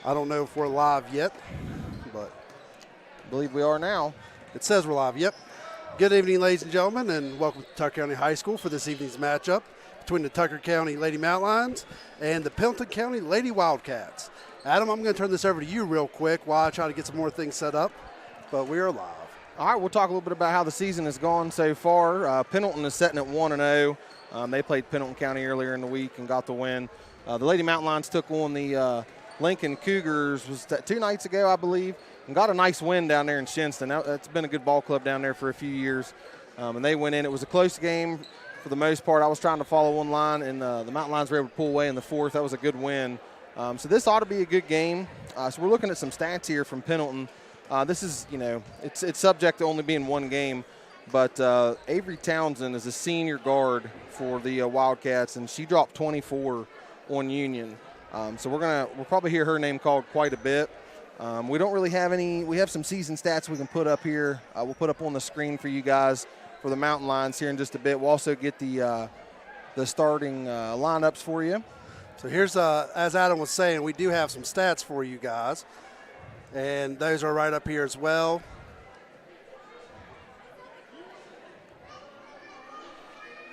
I don't know if we're live yet, but I believe we are now. It says we're live, yep. Good evening, ladies and gentlemen, and welcome to Tucker County High School for this evening's matchup between the Tucker County Lady Mountain Lions and the Pendleton County Lady Wildcats. Adam, I'm going to turn this over to you real quick while I try to get some more things set up, but we are live. All right, we'll talk a little bit about how the season has gone so far. Pendleton is sitting at 1-0. They played Pendleton County earlier in the week and got the win. The Lady Mountain Lions took on the Lincoln Cougars was 2 nights ago, I believe, and got a nice win down there in Shinston. That's been a good ball club down there for a few years, and they went in. It was a close game for the most part. I was trying to follow one line, and the Mountain Lions were able to pull away in the fourth. That was a good win. So this ought to be a good game. So we're looking at some stats here from Pendleton. This is, it's subject to only being one game, but Avery Townsend is a senior guard for the Wildcats, and she dropped 24 on Union. So we'll probably hear her name called quite a bit. We don't really have any. We have some season stats we can put up here. We'll put up on the screen for you guys for the Mountain Lions here in just a bit. We'll also get the starting lineups for you. So here's, as Adam was saying, we do have some stats for you guys, and those are right up here as well.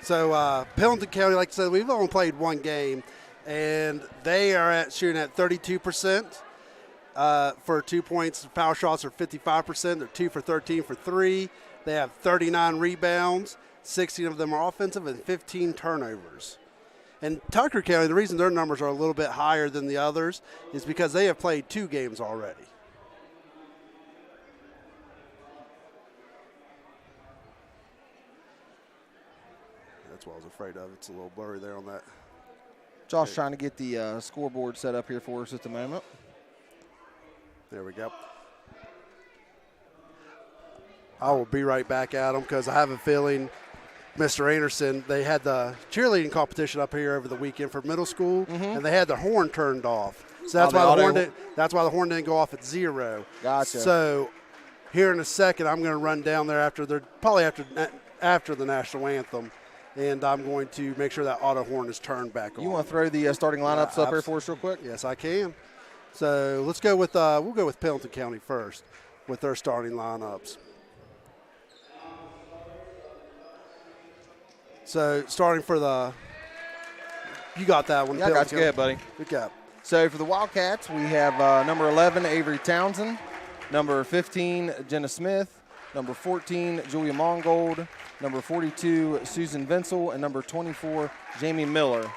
So Pendleton County, like I said, we've only played one game, and they are shooting at 32% for 2 points. Foul shots are 55%. They're 2 for 13 for 3. They have 39 rebounds. 16 of them are offensive and 15 turnovers. And Tucker County, the reason their numbers are a little bit higher than the others is because they have played 2 games already. That's what I was afraid of. It's a little blurry there on that. Josh trying to get the scoreboard set up here for us at the moment. There we go. I will be right back at them because I have a feeling Mr. Anderson, they had the cheerleading competition up here over the weekend for middle school, and they had the horn turned off. So that's why the horn didn't go off at 0. Gotcha. So here in a second, I'm going to run down there after the national anthem, and I'm going to make sure that auto horn is turned back on. You want to throw the starting lineups up here for us real quick? Yes, I can. So let's go with we'll go with Pendleton County first with their starting lineups. So starting for you got that one. Yeah, I got you. Go ahead, buddy. Good job. So for the Wildcats, we have number 11, Avery Townsend, number 15, Jenna Smith, number 14, Julia Mongold, number 42, Susan Vinsel, and number 24, Jamie Miller.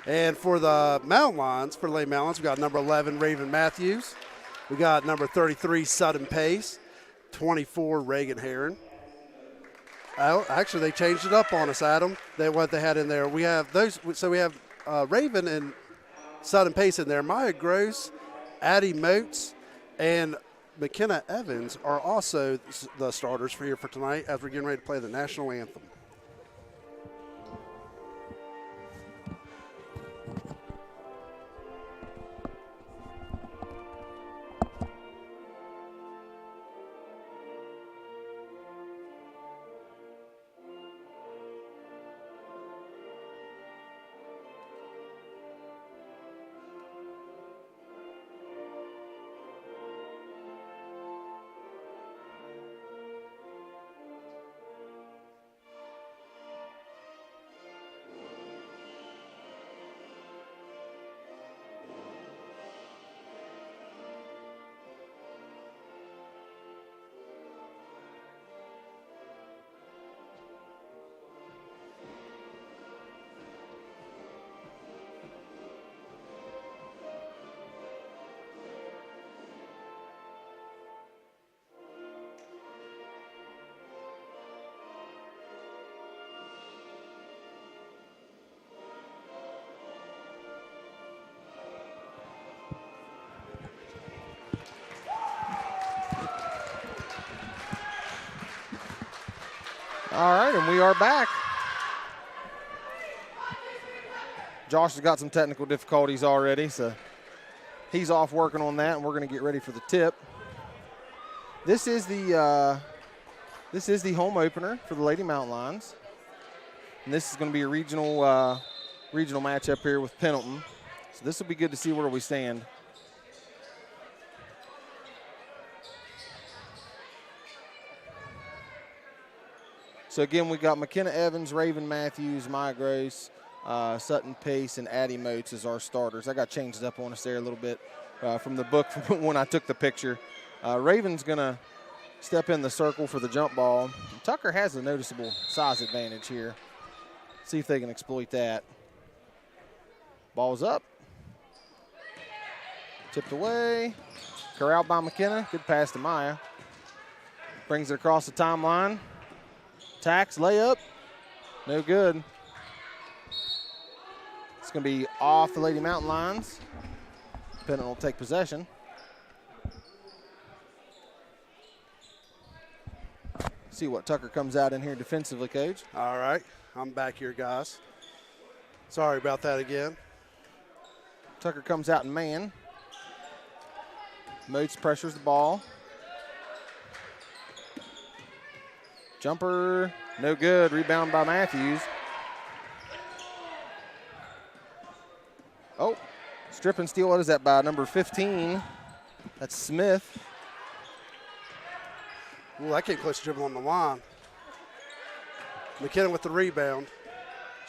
And for the Mountain Lions, for the Lady Mountain Lions, we got number 11, Raven Matthews. We got number 33, Sutton Pace, 24, Reagan Heron. Actually, they changed it up on us, Adam, what they had in there. We have those, so we have Raven and Sutton Pace in there. Maya Gross, Addie Moats, and McKenna Evans are also the starters for here for tonight as we're getting ready to play the national anthem. All right, and we are back. Josh has got some technical difficulties already, so he's off working on that, and we're going to get ready for the tip. This is the home opener for the Lady Mountain Lions, and this is going to be a regional matchup here with Pendleton. So this will be good to see where we stand. So again, we got McKenna Evans, Raven Matthews, Maya Grace, Sutton Pace, and Addie Moats as our starters. I got changed up on us there a little bit from the book from when I took the picture. Raven's going to step in the circle for the jump ball. Tucker has a noticeable size advantage here. See if they can exploit that. Ball's up. Tipped away. Corralled by McKenna. Good pass to Maya. Brings it across the timeline. Tax, layup. No good. It's going to be off the Lady Mountain lines. Pendleton will take possession. See what Tucker comes out in here defensively, Coach. All right. I'm back here, guys. Sorry about that again. Tucker comes out in man. Moats pressures the ball. Jumper, no good. Rebound by Matthews. Oh, strip and steal. What is that by number 15? That's Smith. Ooh, that came close to dribble on the line. McKenna with the rebound.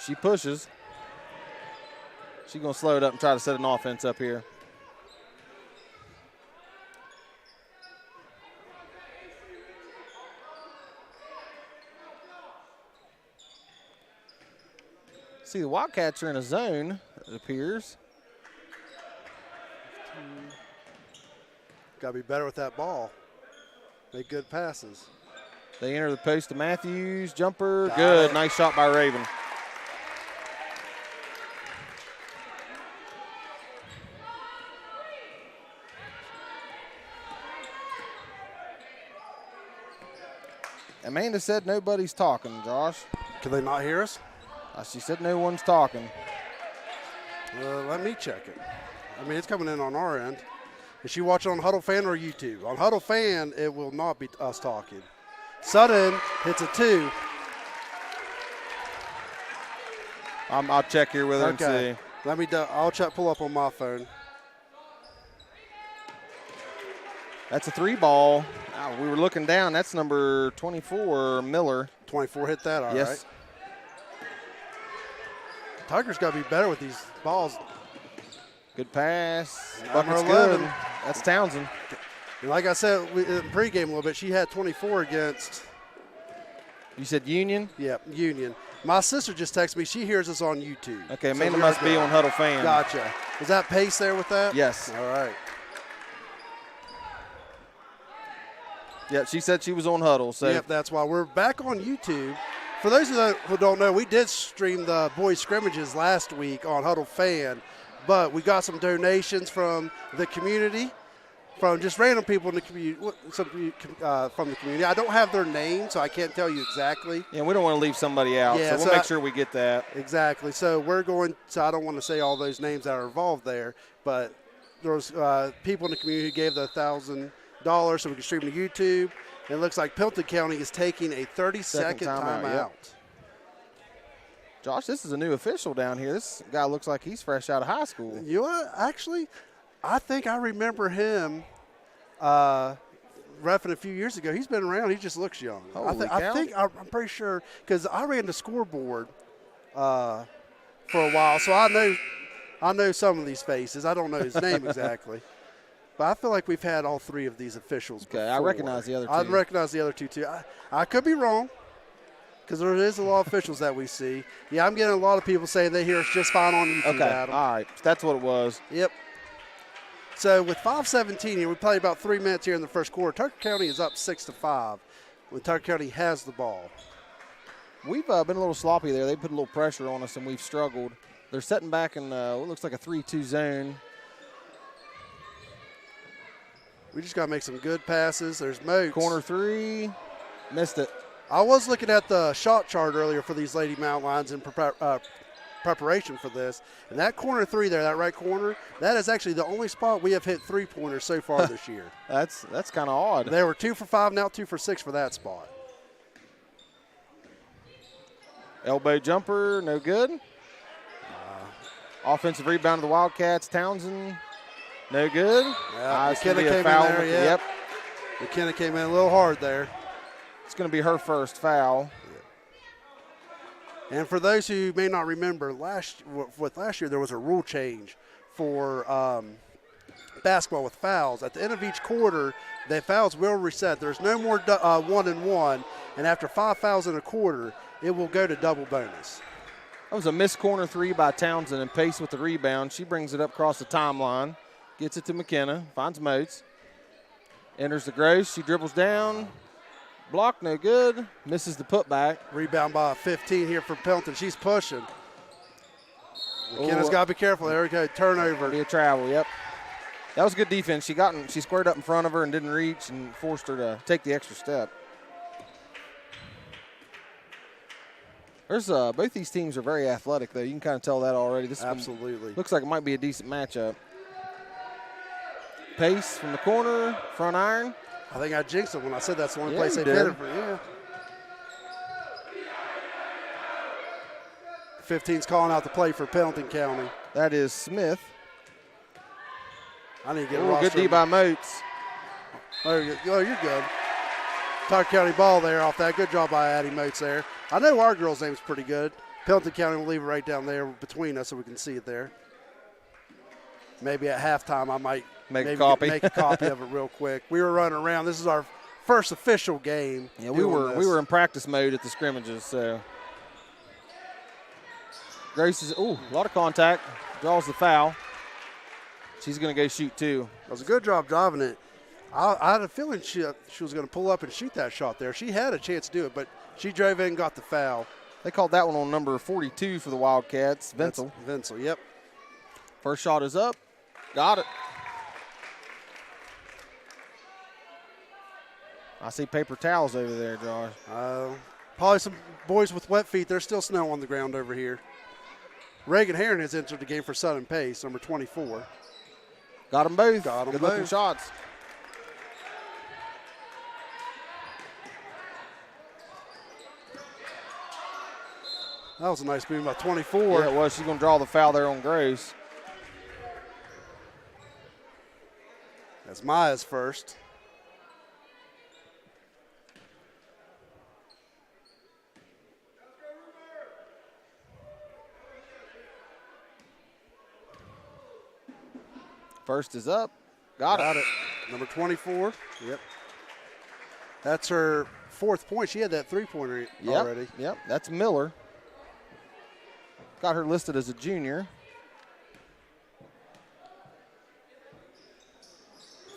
She pushes. She's going to slow it up and try to set an offense up here. See, the Wildcats are in a zone, it appears. Got to be better with that ball. Make good passes. They enter the post to Matthews. Jumper, Got good. it. Nice shot by Raven. Amanda said nobody's talking, Josh. Can they not hear us? She said no one's talking. Let me check it. I mean, it's coming in on our end. Is she watching on Huddle Fan or YouTube? On Huddle Fan, it will not be us talking. Sutton hits a 2. I'll check here with her and see. Let me. I'll pull up on my phone. That's a 3 ball. We were looking down. That's number 24, Miller. 24 hit that. All yes. right. Tucker's got to be better with these balls. Good pass. Number Bucket's 11. good. That's Townsend. And like I said in pregame a little bit, she had 24 against. You said Union? Yeah, Union. My sister just texted me. She hears us on YouTube. Okay, Amanda must be on Huddle Fan. Gotcha. Is that Pace there with that? Yes. All right. Yeah, she said she was on Huddle. So. Yep, that's why we're back on YouTube. For those who don't know, we did stream the boys' scrimmages last week on Huddle Fan, but we got some donations from the community, from just random people in the community, from the community. I don't have their name, so I can't tell you exactly. Yeah, we don't want to leave somebody out, Yeah, so we'll make sure we get that. Exactly. So we're going to, I don't want to say all those names that are involved there, but there was people in the community who gave the $1,000 so we could stream to YouTube. It looks like Pendleton County is taking a 30-second timeout. Yep. Josh, this is a new official down here. This guy looks like he's fresh out of high school. You know what? Actually, I think I remember him reffing a few years ago. He's been around. He just looks young. I'm pretty sure because I ran the scoreboard for a while, so I know some of these faces. I don't know his name exactly. But I feel like we've had all 3 of these officials before. Okay, I recognize the other 2. I recognize the other 2, too. I could be wrong because there is a lot of officials that we see. Yeah, I'm getting a lot of people saying they hear us just fine on YouTube, Okay, Adam. all right. That's what it was. Yep. So with 5:17 here, we played about 3 minutes here in the first quarter. Tucker County is up 6-5 when Tucker County has the ball. We've been a little sloppy there. They put a little pressure on us, and we've struggled. They're setting back in what looks like a 3-2 zone. We just got to make some good passes. There's Moats. Corner 3. Missed it. I was looking at the shot chart earlier for these Lady Mountain Lions in preparation for this. And that corner 3 there, that right corner, that is actually the only spot we have hit 3-pointers so far this year. That's kind of odd. They were 2 for 5, now 2 for 6 for that spot. Elbow jumper, no good. Offensive rebound of the Wildcats. Townsend, no good. Yeah, McKenna came in there, yeah. Yep. McKenna came in a little hard there. It's going to be her first foul. And for those who may not remember, last year there was a rule change for basketball with fouls. At the end of each quarter, the fouls will reset. There's no more 1-and-1, and after 5 fouls in a quarter, it will go to double bonus. That was a missed corner three by Townsend, and Pace with the rebound. She brings it up across the timeline, gets it to McKenna, finds Moats, enters the Gross. She dribbles down, block, no good, misses the putback. Rebound by 15 here for Pendleton. She's pushing. McKenna's got to be careful. There we go, turnover. Be a travel, yep. That was good defense. She squared up in front of her and didn't reach and forced her to take the extra step. There's both these teams are very athletic, though. You can kind of tell that already. This absolutely looks like it might be a decent matchup. Pace from the corner, front iron. I think I jinxed it when I said that's the only place they hit it for. Yeah. 15's calling out the play for Pendleton County. That is Smith. I need to get a roster. Good D by Moats. Oh, you're good. Tucker County ball there off that. Good job by Addie Moats there. I know our girl's name's pretty good. Pendleton County will leave it right down there between us so we can see it there. Maybe at halftime I might make a copy of it real quick. We were running around. This is our first official game. Yeah, we were in practice mode at the scrimmages. So Grace is a lot of contact. Draws the foul. She's going to go shoot two. It was a good job driving it. I had a feeling she was going to pull up and shoot that shot there. She had a chance to do it, but she drove in and got the foul. They called that one on number 42 for the Wildcats, Vincel. Vincel, yep. First shot is up. Got it. I see paper towels over there, Josh. Probably some boys with wet feet. There's still snow on the ground over here. Reagan Herron has entered the game for Southern Pace, number 24. Got them both. Good looking shots. That was a nice move by 24. Yeah, it was. She's going to draw the foul there on Grace. That's Maya's first. First is up. Got it. Number 24. Yep. That's her fourth point. She had that three-pointer already. Yep, that's Miller. Got her listed as a junior.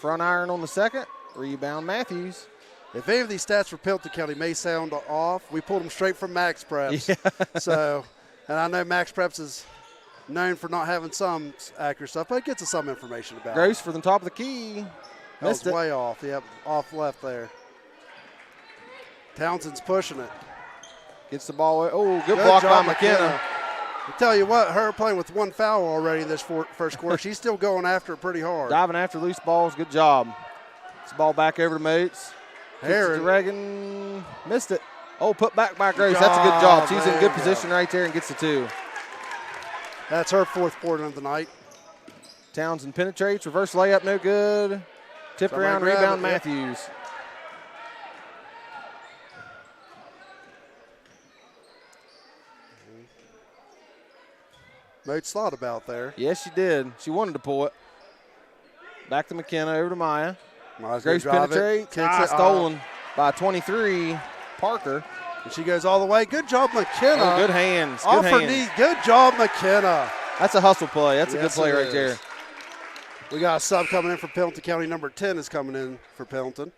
Front iron on the second. Rebound Matthews. If any of these stats for Pendleton County may sound off, we pulled them straight from Max Preps. Yeah. So, and I know Max Preps is known for not having some accurate stuff, but it gets us some information about Gross for the top of the key. Missed it. Way off. Yep, off left there. Townsend's pushing it. Gets the ball away. Oh, good block by McKenna. I tell you what, her playing with one foul already this first quarter, she's still going after it pretty hard. Diving after loose balls. Good job. This ball back over to Moats. Herron. Reagan missed it. Oh, put back by Grace. That's a good job. She's in good position right there and gets the two. That's her fourth point of the night. Townsend penetrates. Reverse layup, no good. Tip around, rebound, Matthews. Yep. Moats thought about there. Yes, she did. She wanted to pull it. Back to McKenna, over to Maya. Grace penetrates. Stolen by 23, Parker. And she goes all the way. Good job, McKenna. Oh, good hands. Off her knee. Good job, McKenna. That's a hustle play. That's a good play right there. We got a sub coming in for Pendleton County. Number 10 is coming in for Pendleton.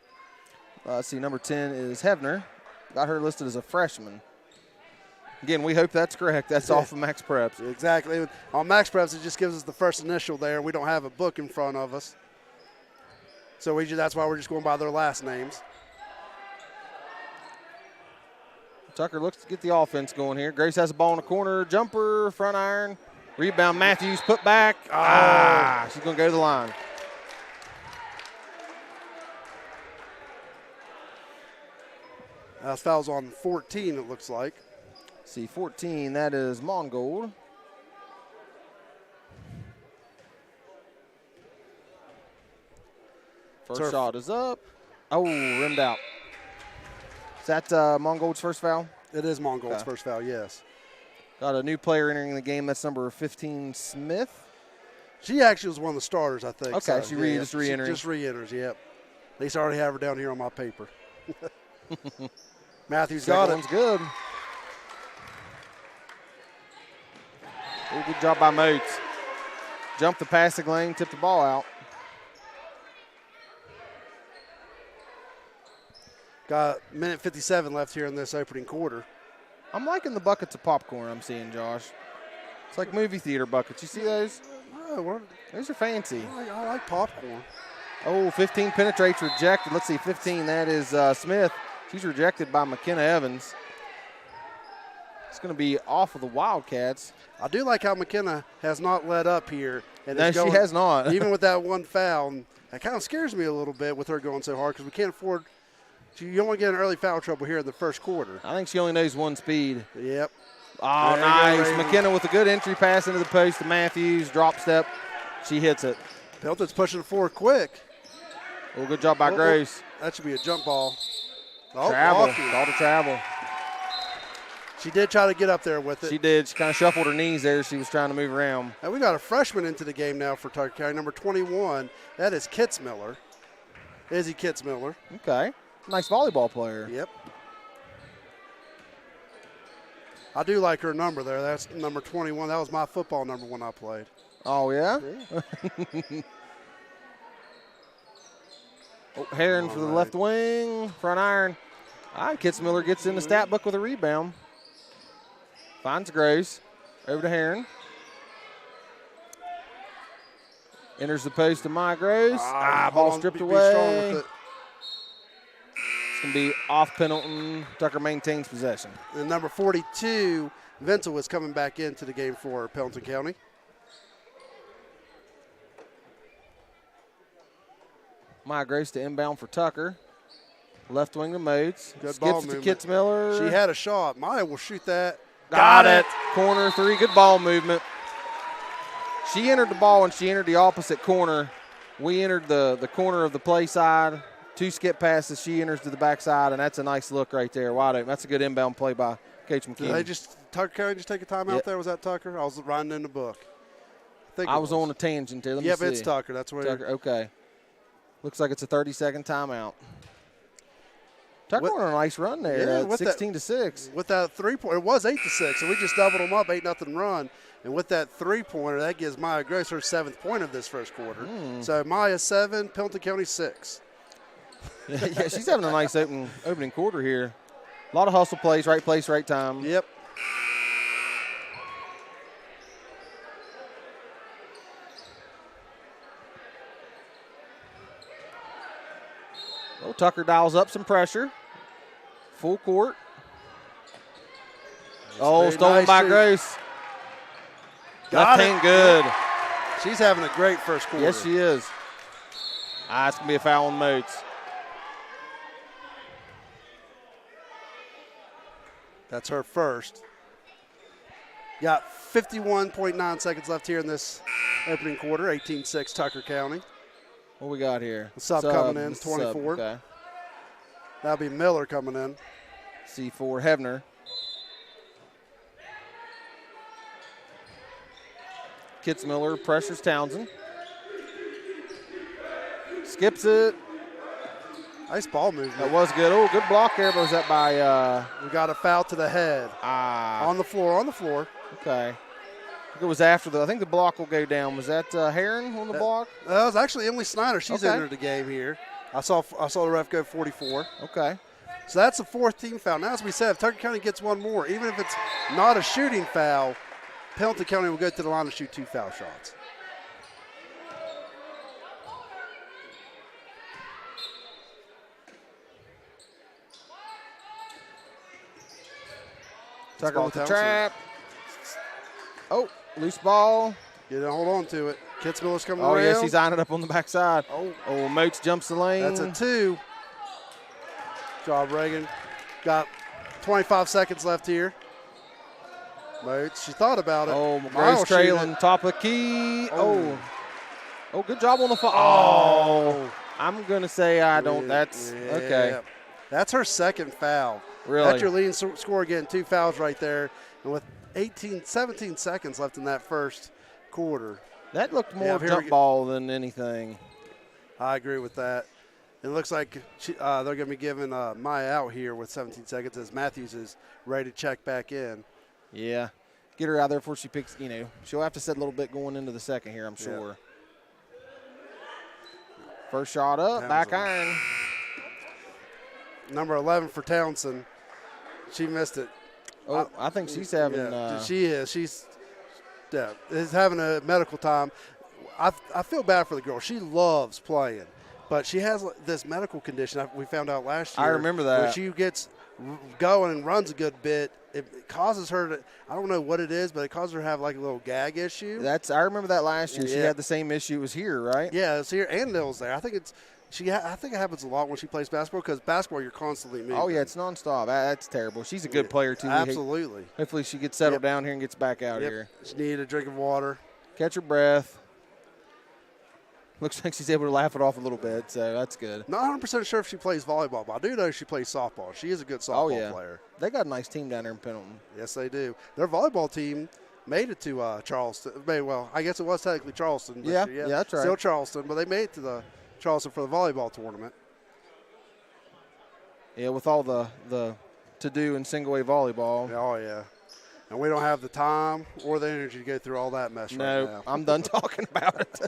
Let's see, number 10 is Hebner. Got her listed as a freshman. Again, we hope that's correct. That's off of Max Preps. Exactly. On Max Preps, it just gives us the first initial there. We don't have a book in front of us. So that's why we're just going by their last names. Tucker looks to get the offense going here. Grace has the ball in the corner. Jumper, front iron. Rebound, Matthews, put back. She's going to go to the line. Foul's on 14, it looks like. See, 14, that is Mongold. First shot is up. Oh, rimmed out. Is that Mongold's first foul? It is Mongold's first foul, yes. Got a new player entering the game. That's number 15, Smith. She actually was one of the starters, I think. Okay, so, she just re-entering. She just re-enters, yep. At least I already have her down here on my paper. Matthews got it. One's good. Good job by Moats. Jumped the passing lane, tipped the ball out. Got a minute 57 left here in this opening quarter. I'm liking the buckets of popcorn I'm seeing, Josh. It's like movie theater buckets. You see those? Those are fancy. I like popcorn. Oh, 15 penetrates, rejected. Let's see, 15, that is Smith. She's rejected by McKenna Evans. It's going to be off of the Wildcats. I do like how McKenna has not let up here. And no, she has not. Even with that one foul, and that kind of scares me a little bit with her going so hard because we can't afford – you only get an early foul trouble here in the first quarter. I think she only knows one speed. Yep. Oh, nice. McKenna with a good entry pass into the post to Matthews. Drop step. She hits it. Pendleton's pushing it forward quick. Oh, good job by Grace. That should be a jump ball. Travel. Call to travel. She did try to get up there with it. She did. She kind of shuffled her knees there. She was trying to move around. And we got a freshman into the game now for Tucker County, number 21. That is Kitzmiller. Izzy Kitzmiller. Okay. Nice volleyball player. Yep. I do like her number there. That's number 21. That was my football number when I played. Oh, yeah? Heron for the left wing. Front iron. Kitzmiller gets in the stat book with a rebound. Finds Grace. Over to Heron. Enters the post to Maya Grace. Ball stripped away. Going to be off Pendleton. Tucker maintains possession. And number 42, Venzel, is coming back into the game for Pendleton County. Maya Grace to inbound for Tucker. Left wing to Moats. Good Skips ball it to movement. Kitzmiller. She had a shot. Maya will shoot that. Got it. Corner three. Good ball movement. She entered the ball and she entered the opposite corner. We entered the corner of the play side. 2 skip passes. She enters to the backside, and that's a nice look right there. Wide open. That's a good inbound play by Coach McKinney. Did Tucker County just take a timeout there? Was that Tucker? I was writing in the book. I was on a tangent there. Let me see. It's Tucker. That's where Tucker. Okay. Looks like it's a 30-second timeout. Tucker on a nice run there. 16-6. With that 3-pointer, it was 8-6, so we just doubled them up, 8-0 run. And with that 3-pointer, that gives Maya Grace her 7th point of this first quarter. So Maya 7, Pendleton County 6. Yeah, she's having a nice opening quarter here. A lot of hustle plays, right place, right time. Yep. Oh, Tucker dials up some pressure. Full court. Stolen by Grace. Left hand good. She's having a great first quarter. Yes, she is. It's going to be a foul on Moats. That's her first. Got 51.9 seconds left here in this opening quarter, 18-6 Tucker County. What we got here? Sub coming in, 24. Okay. That'll be Miller coming in. C4, Hebner. Kitzmiller pressures Townsend. Skips it. Nice ball movement. That was good. Oh, good block there. But was that by? We got a foul to the head. On the floor. Okay. It was after I think the block will go down. Was that Heron on the block? That was actually Emily Snyder. She's entered the game here. I saw the ref go 44. Okay. So that's the 4th team foul. Now, as we said, if Tucker County gets one more, even if it's not a shooting foul, Pendleton County will go to the line to shoot 2 foul shots. Tucker with the trap. Oh, loose ball. Hold on to it. Kitzmiller's coming around. Oh, yes, he's eyeing it up on the backside. Oh, Moats jumps the lane. That's a 2. Job, Reagan. Got 25 seconds left here. Moats, she thought about it. Oh, Grace trailing, top of the key. Oh, good job on the foul. Oh, I'm going to say I don't. That's okay. That's her second foul. Really? That's your leading scorer getting 2 fouls right there. And with 17 seconds left in that first quarter. That looked more jump ball than anything. I agree with that. It looks like they're going to be giving Maya out here with 17 seconds as Matthews is ready to check back in. Yeah. Get her out there before she picks, she'll have to set a little bit going into the second here, I'm sure. Yeah. First shot up, back iron. Number 11 for Townsend. She missed it. Oh, I think she's having. She is. She's having a medical time. I feel bad for the girl. She loves playing, but she has this medical condition we found out last year. I remember that. When she gets going and runs a good bit, it causes her to, I don't know what it is, but it causes her to have like a little gag issue. I remember that last year. She had the same issue. It was here, right? Yeah, it's here and Nils there. I think it happens a lot when she plays basketball because basketball you're constantly moving. Oh, yeah, it's nonstop. That's terrible. She's a good player, too. Absolutely. Hopefully she gets settled down here and gets back out here. She needed a drink of water. Catch her breath. Looks like she's able to laugh it off a little bit, so that's good. Not 100% sure if she plays volleyball, but I do know she plays softball. She is a good softball player. They got a nice team down there in Pendleton. Yes, they do. Their volleyball team made it to Charleston. Well, I guess it was technically Charleston. Yeah, that's right. Still Charleston, but they made it to the Charleston for the volleyball tournament. Yeah, with all the to-do in single-A volleyball. Oh, yeah. And we don't have the time or the energy to go through all that mess right now. No, I'm done talking about it.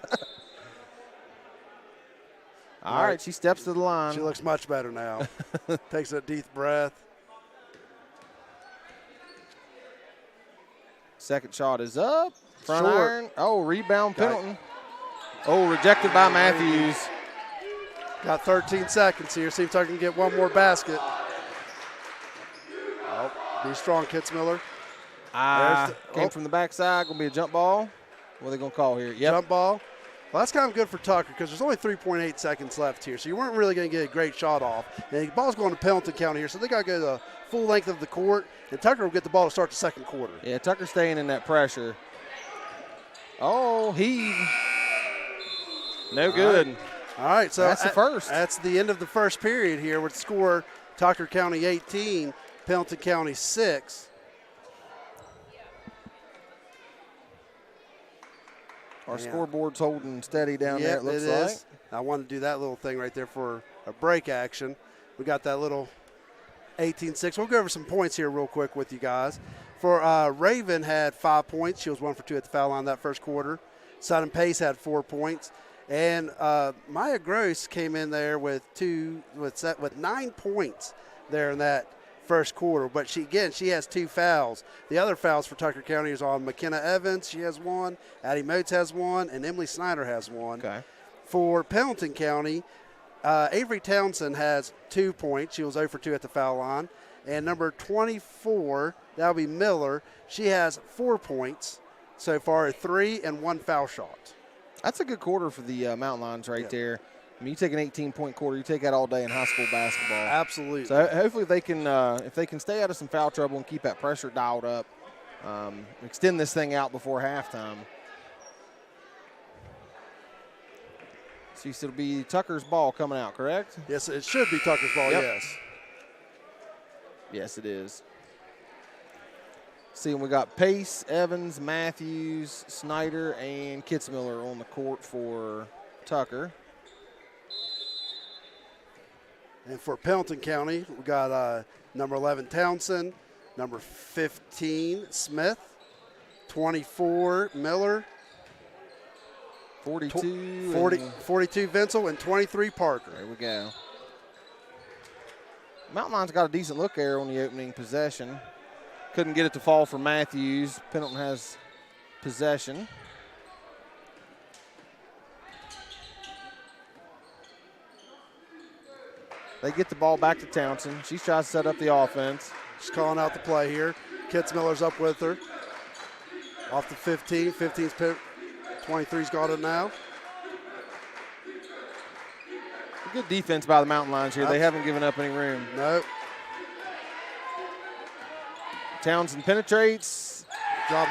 All right, she steps to the line. She looks much better now. Takes a deep breath. Second shot is up. Front iron. Oh, rebound Pendleton. Oh, rejected by Matthews. Got 13 seconds here. See if I can get one more basket. Oh, be strong, Kitzmiller. Came from the backside. Going to be a jump ball. What are they going to call here? Yep. Jump ball. Well, that's kind of good for Tucker because there's only 3.8 seconds left here, so you weren't really going to get a great shot off. And the ball's going to Pendleton County here, so they got to go the full length of the court, and Tucker will get the ball to start the second quarter. Yeah, Tucker's staying in that pressure. Oh, heave. No good. All right, so that's the first. That's the end of the first period here with the score Tucker County 18, Pendleton County 6. Our scoreboard's holding steady down there, it looks like. I wanted to do that little thing right there for a break action. We got that little 18-6. We'll go over some points here real quick with you guys. For Raven had 5 points. She was 1 for 2 at the foul line that first quarter. Sudden Pace had 4 points. And Maya Gross came in there with 9 points there in that first quarter. But she has 2 fouls. The other fouls for Tucker County is on McKenna Evans. She has 1. Addie Motes has 1. And Emily Snyder has 1. Okay. For Pendleton County, Avery Townsend has 2 points. She was 0 for 2 at the foul line. And number 24, that will be Miller. She has 4 points so far, 3 and 1 foul shot. That's a good quarter for the Mountain Lions right there. I mean, you take an 18-point quarter, you take that all day in high school basketball. Absolutely. So hopefully they can, if they can stay out of some foul trouble and keep that pressure dialed up, extend this thing out before halftime. So it'll be Tucker's ball coming out, correct? Yes, it should be Tucker's ball, yes. Yes, it is. See, we got Pace, Evans, Matthews, Snyder, and Kitzmiller on the court for Tucker. And for Pendleton County, we got number 11, Townsend, number 15, Smith, 24, Miller, 42, 42, Vincel, and 23, Parker. There we go. Mountain Lions got a decent look there on the opening possession. Couldn't get it to fall for Matthews. Pendleton has possession. They get the ball back to Townsend. She tries to set up the offense. She's calling out the play here. Kitzmiller's up with her. Off the 15. 15's pit. 23's got it now. Good defense by the Mountain Lions here. They haven't given up any room. Nope. Townsend penetrates. Good job.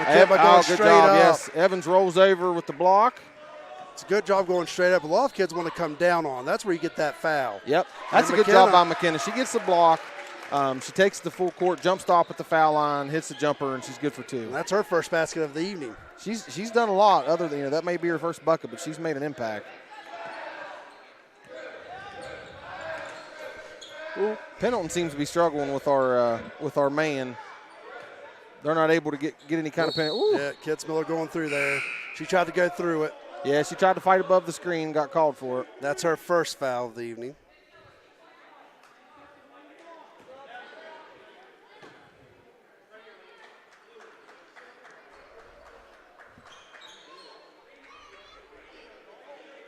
Yes. Evans rolls over with the block. It's a good job going straight up. A lot of kids want to come down on. That's where you get that foul. Yep, that's a good job by McKenna. She gets the block. She takes the full court, jump stop at the foul line, hits the jumper, and she's good for 2. And that's her first basket of the evening. She's done a lot other than, that may be her first bucket, but she's made an impact. Ooh, Pendleton seems to be struggling with our man. They're not able to get any kind of penalty. Yeah, Kitzmiller going through there. She tried to go through it. Yeah, she tried to fight above the screen, got called for it. That's her first foul of the evening.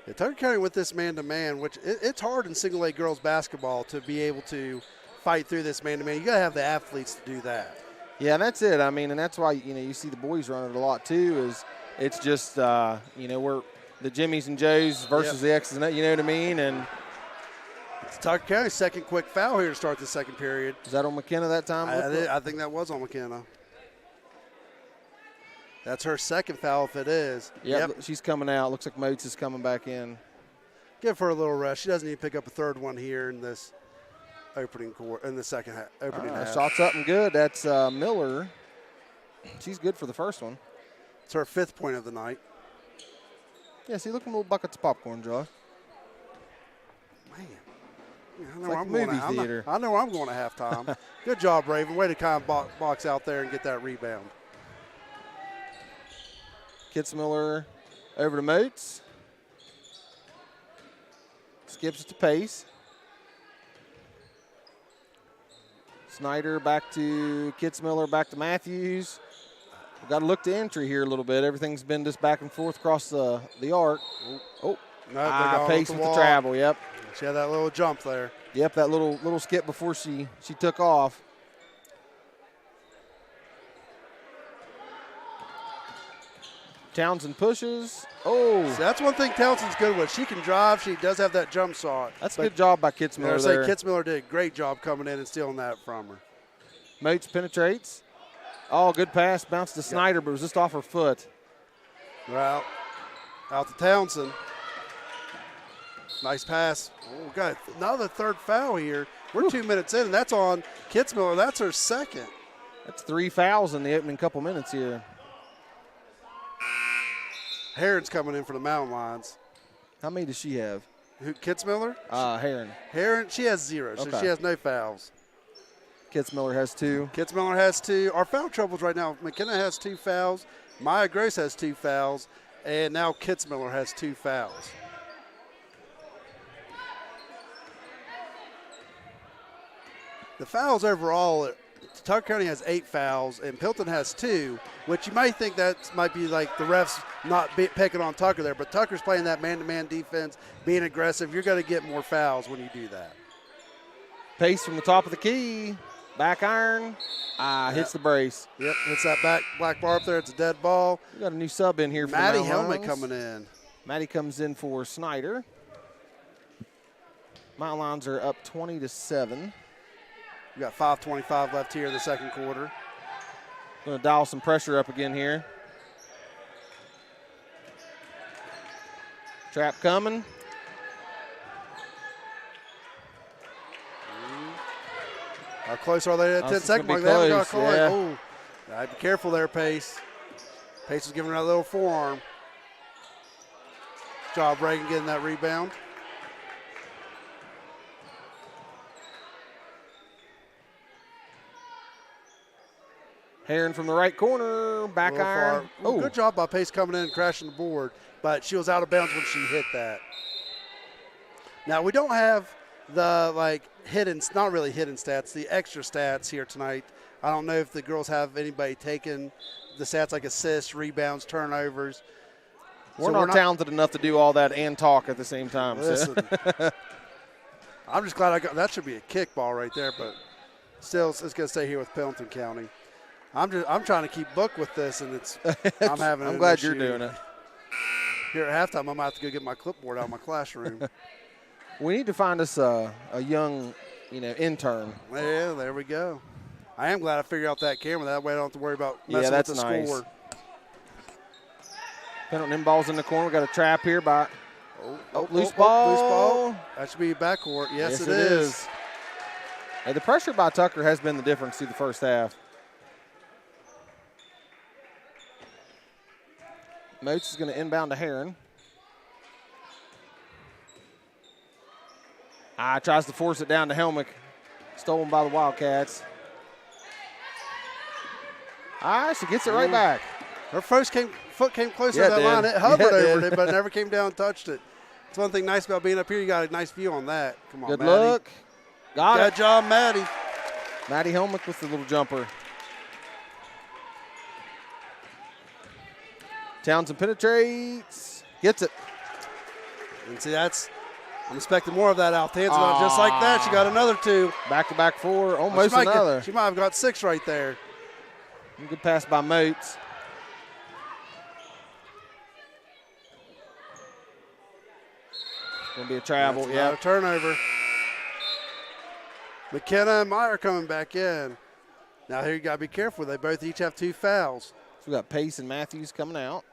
Yeah, Tucker County with this man-to-man, which it's hard in single-A girls basketball to be able to fight through this man-to-man. You got to have the athletes to do that. Yeah, that's it. I mean, and that's why, you see the boys run it a lot too, is it's just, we're the Jimmies and Joes versus the X's and O's, you know what I mean? And it's Tucker County's second quick foul here to start the second period. Is that on McKenna that time? I think that was on McKenna. That's her second foul if it is. Yep. She's coming out. Looks like Moats is coming back in. Give her a little rest. She doesn't need to pick up a third one here in this opening quarter, in the second half. Shots up and good. That's Miller. She's good for the first one. It's her 5th point of the night. Yeah, see, looking little buckets of popcorn, Josh. Man. I know where I'm going at halftime. Good job, Raven. Way to kind of box out there and get that rebound. Kitzmiller over to Moats. Skips it to Pace. Snyder back to Kitzmiller, back to Matthews. We've got to look to entry here a little bit. Everything's been just back and forth across the arc. Pace with the travel, yep. She had that little jump there. Yep, that little skip before she took off. Townsend pushes. Oh. See, that's one thing Townsend's good with. She can drive. She does have that jump shot. That's a good job by Kitzmiller there. Kitzmiller did a great job coming in and stealing that from her. Moats penetrates. Oh, good pass. Bounced to Snyder, but it was just off her foot. Well, out to Townsend. Nice pass. Oh, got another third foul here. We're 2 minutes in, and that's on Kitzmiller. That's her second. That's 3 fouls in the opening couple minutes here. Heron's coming in for the Mountain Lions. How many does she have? Who, Kitzmiller? Heron. Heron, she has 0, so she has no fouls. Kitzmiller has 2. Kitzmiller has 2. Our foul troubles right now, McKenna has 2 fouls. Maya Gross has 2 fouls. And now Kitzmiller has 2 fouls. The fouls overall, Tucker County has 8 fouls, and Pendleton has 2, which you might think that might be like the refs not picking on Tucker there, but Tucker's playing that man-to-man defense, being aggressive. You're going to get more fouls when you do that. Pace from the top of the key. Back iron. Hits the brace. Yep, hits that black bar up there. It's a dead ball. We got a new sub in here for Maddie Helmet coming in. Maddie comes in for Snyder. Mountain Lions are up 20-7. We got 5:25 left here in the second quarter. Going to dial some pressure up again here. Trap coming. How close are they at 10 seconds? Like that, we got a call. Yeah. Oh, gotta be careful there, Pace. Pace is giving her that little forearm. Good job, Reagan, getting that rebound. Heron from the right corner, back iron. Oh, good job by Pace coming in and crashing the board, but she was out of bounds when she hit that. Now, we don't have the, hidden, not really hidden stats, the extra stats here tonight. I don't know if the girls have anybody taking the stats like assists, rebounds, turnovers. We're not talented enough to do all that and talk at the same time. Listen, I'm just glad that should be a kickball right there, but still it's going to stay here with Pendleton County. I'm trying to keep book with this, and I'm having. I'm glad you're doing it. Here at halftime, I'm going to have to go get my clipboard out of my classroom. We need to find us a young, intern. Yeah, there we go. I am glad I figured out that camera. That way I don't have to worry about messing with the nice. score. Pendleton balls in the corner. We got a trap here by loose ball. Loose ball. That should be backcourt. Yes, it is. Hey, the pressure by Tucker has been the difference through the first half. Moats is going to inbound to Heron. Tries to force it down to Helmick. Stolen by the Wildcats. She gets it right back. Her foot came close to that line. It hovered over it, but never came down and touched it. It's one thing nice about being up here. You got a nice view on that. Come on, Good Maddie. look. Got it. Good job, Maddie. Maddie Helmick with the little jumper. Townsend penetrates. Gets it. And see, I'm expecting more of that out. Tanzanite just like that. She got another 2. Back-to-back 4. Almost another. She might have got 6 right there. Good pass by Moats. Going to be a travel. Yeah, a turnover. McKenna and Meyer coming back in. Now here you got to be careful. They both each have 2 fouls. So we got Pace and Matthews coming out.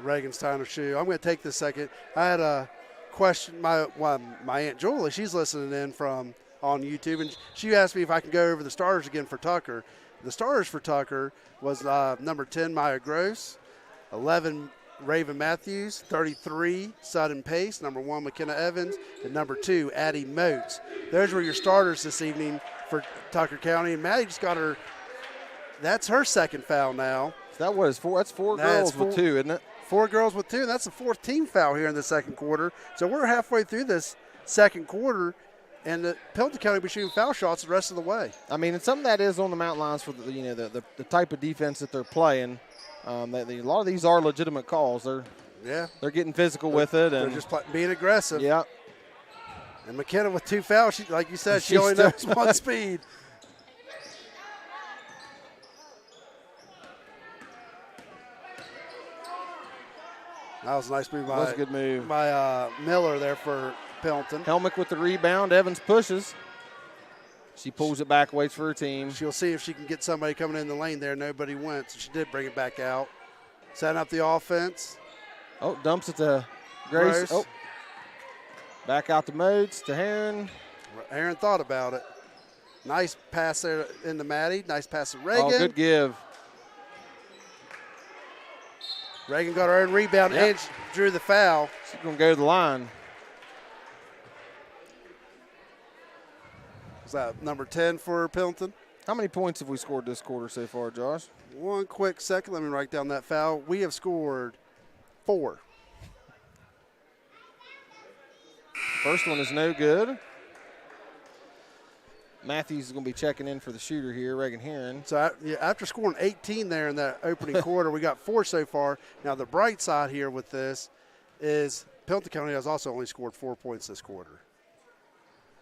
Reagan's tying her shoe. I'm going to take this second. I had a question. My Aunt Julie, she's listening in from on YouTube, and she asked me if I can go over the starters again for Tucker. The starters for Tucker was number 10, Maya Gross, 11, Raven Matthews, 33, Sudden Pace, number 1, McKenna Evans, and number 2, Addie Moats. Those were your starters this evening for Tucker County, and Maddie just got her. That's her second foul now. Is that what it's for? That's 4 girls with 2, isn't it? 4 girls with 2, and that's the 4th team foul here in the second quarter. So we're halfway through this second quarter, and the Pendleton County will be shooting foul shots the rest of the way. I mean, and some of that is on the mountain lines for the type of defense that they're playing. A lot of these are legitimate calls. They're getting physical with it, and they're just being aggressive. Yeah. And McKenna with 2 fouls, she, like you said, she only knows one speed. That was a nice move. That was a good move by Miller there for Pendleton. Helmick with the rebound. Evans pushes. She pulls it back, waits for her team. She'll see if she can get somebody coming in the lane there. Nobody went, so she did bring it back out. Setting up the offense. Dumps it to Grace. Back out to Moats, to Heron. Heron thought about it. Nice pass there into Maddie. Nice pass to Reagan. Good give. Reagan got her own rebound and she drew the foul. She's going to go to the line. Was that number 10 for Pendleton? How many points have we scored this quarter so far, Josh? One quick second. Let me write down that foul. We have scored 4. First one is no good. Matthews is going to be checking in for the shooter here, Reagan Heron. So after scoring 18 there in that opening quarter, we got 4 so far. Now the bright side here with this is Pendleton County has also only scored 4 points this quarter.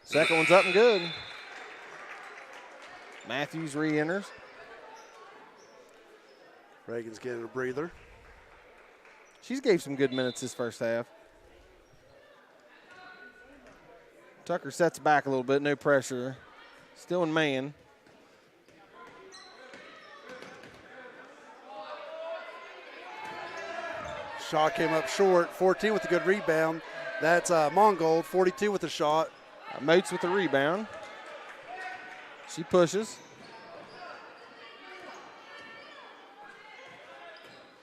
Second one's up and good. Matthews re-enters. Reagan's getting a breather. She's gave some good minutes this first half. Tucker sets back a little bit, no pressure. Still in man. Shot came up short. 14 with a good rebound. That's Mongold. 42 with a shot. Moats with the rebound. She pushes.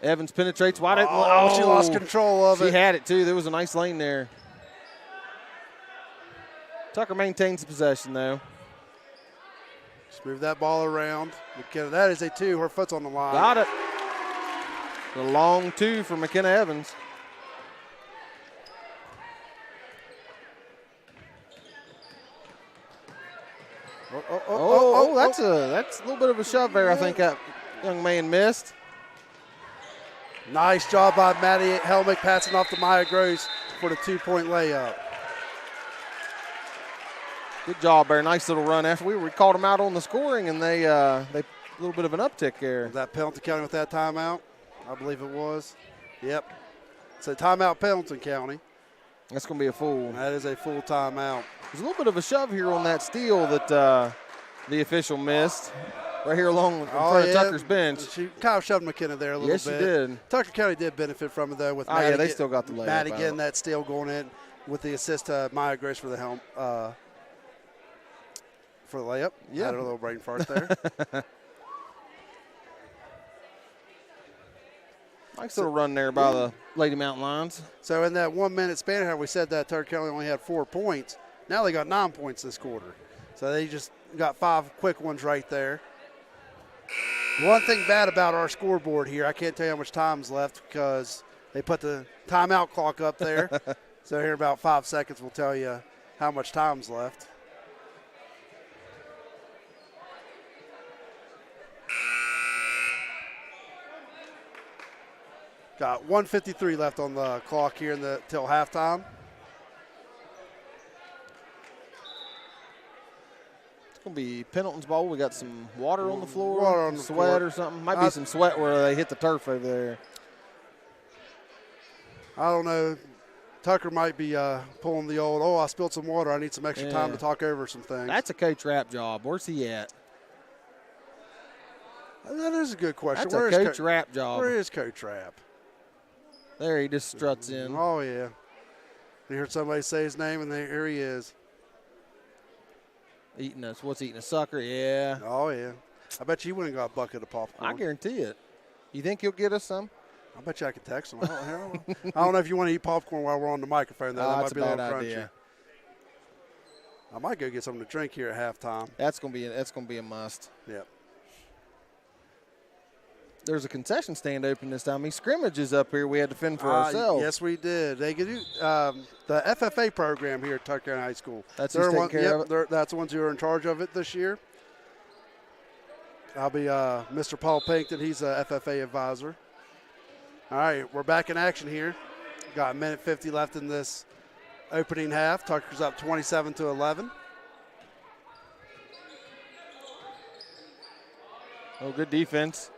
Evans penetrates wide open. She lost control of it. She had it too. There was a nice lane there. Tucker maintains possession though. Just move that ball around. McKenna, that is a 2. Her foot's on the line. Got it. The long 2 for McKenna Evans. That's a little bit of a shove there. I think that young man missed. Nice job by Maddie Helmick passing off to Maya Gross for the 2-point layup. Good job there. Nice little run after we called them out on the scoring, and they a little bit of an uptick there. Was that Pendleton County with that timeout? I believe it was. Yep. So timeout Pendleton County. That's going to be a full. That is a full timeout. There's a little bit of a shove here on that steal that the official missed. right here along in front of Tucker's bench. She kind of shoved McKenna there a little bit. Yes, she did. Tucker County did benefit from it, though, with Oh, yeah, they still got the layup. Matt again, that steal going in with the assist to Maya Grace for the helm. For the layup. Yeah. Had a little brain fart there. Nice little run there by the Lady Mountain Lions. So in that 1 minute span, how we said that Tucker County only had 4 points. Now they got 9 points this quarter. So they just got 5 quick ones right there. One thing bad about our scoreboard here, I can't tell you how much time's left because they put the timeout clock up there. So here in about 5 seconds we'll tell you how much time's left. Got 1:53 left on the clock here till halftime. It's going to be Pendleton's ball. We got some water on the floor, water on the sweat floor. or something. Might be some sweat where they hit the turf over there. I don't know. Tucker might be pulling the old, I spilled some water. I need some extra time to talk over some things. That's a Coach Rapp job. Where's he at? That is a good question. That's a Coach Rapp job. Where is Coach Rapp? There he just struts in. Oh, yeah. You heard somebody say his name, and here he is. What's eating a sucker? Yeah. Oh, yeah. I bet you wouldn't got a bucket of popcorn. I guarantee it. You think he'll get us some? I bet you I could text him. I don't know if you want to eat popcorn while we're on the microphone, though. That might be a little crunchy. Idea. I might go get something to drink here at halftime. That's gonna be a must. Yep. There's a concession stand open this time. Scrimmages up here we had to fend for ourselves. Yes, we did. They could do the FFA program here at Tucker County High School. That's who's taking care of it? That's the ones who are in charge of it this year. I'll be Mr. Paul Pinkton. He's a FFA advisor. All right, we're back in action here. Got a minute 50 left in this opening half. Tucker's up 27-11. Oh, good defense.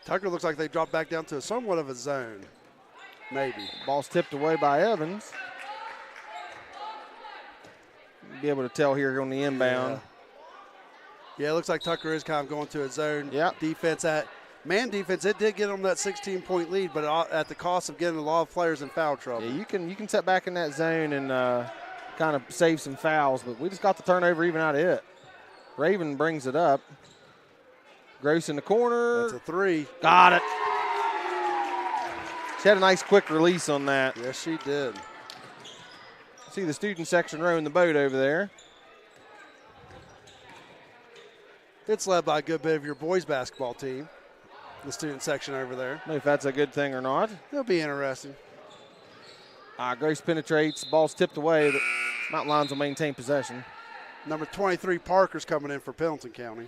Tucker looks like they dropped back down to somewhat of a zone, maybe. Ball's tipped away by Evans. You'll be able to tell here on the inbound. Yeah, it looks like Tucker is kind of going to a zone defense. Man defense, it did get them that 16-point lead, but at the cost of getting a lot of players in foul trouble. Yeah, you can set back in that zone and kind of save some fouls, but we just got the turnover even out of it. Raven brings it up. Gross in the corner. That's a 3. Got it. She had a nice quick release on that. Yes, she did. See the student section rowing the boat over there. It's led by a good bit of your boys basketball team, the student section over there. I don't know if that's a good thing or not. It'll be interesting. Grace penetrates. Ball's tipped away. The Mountain Lions will maintain possession. Number 23, Parker's coming in for Pendleton County.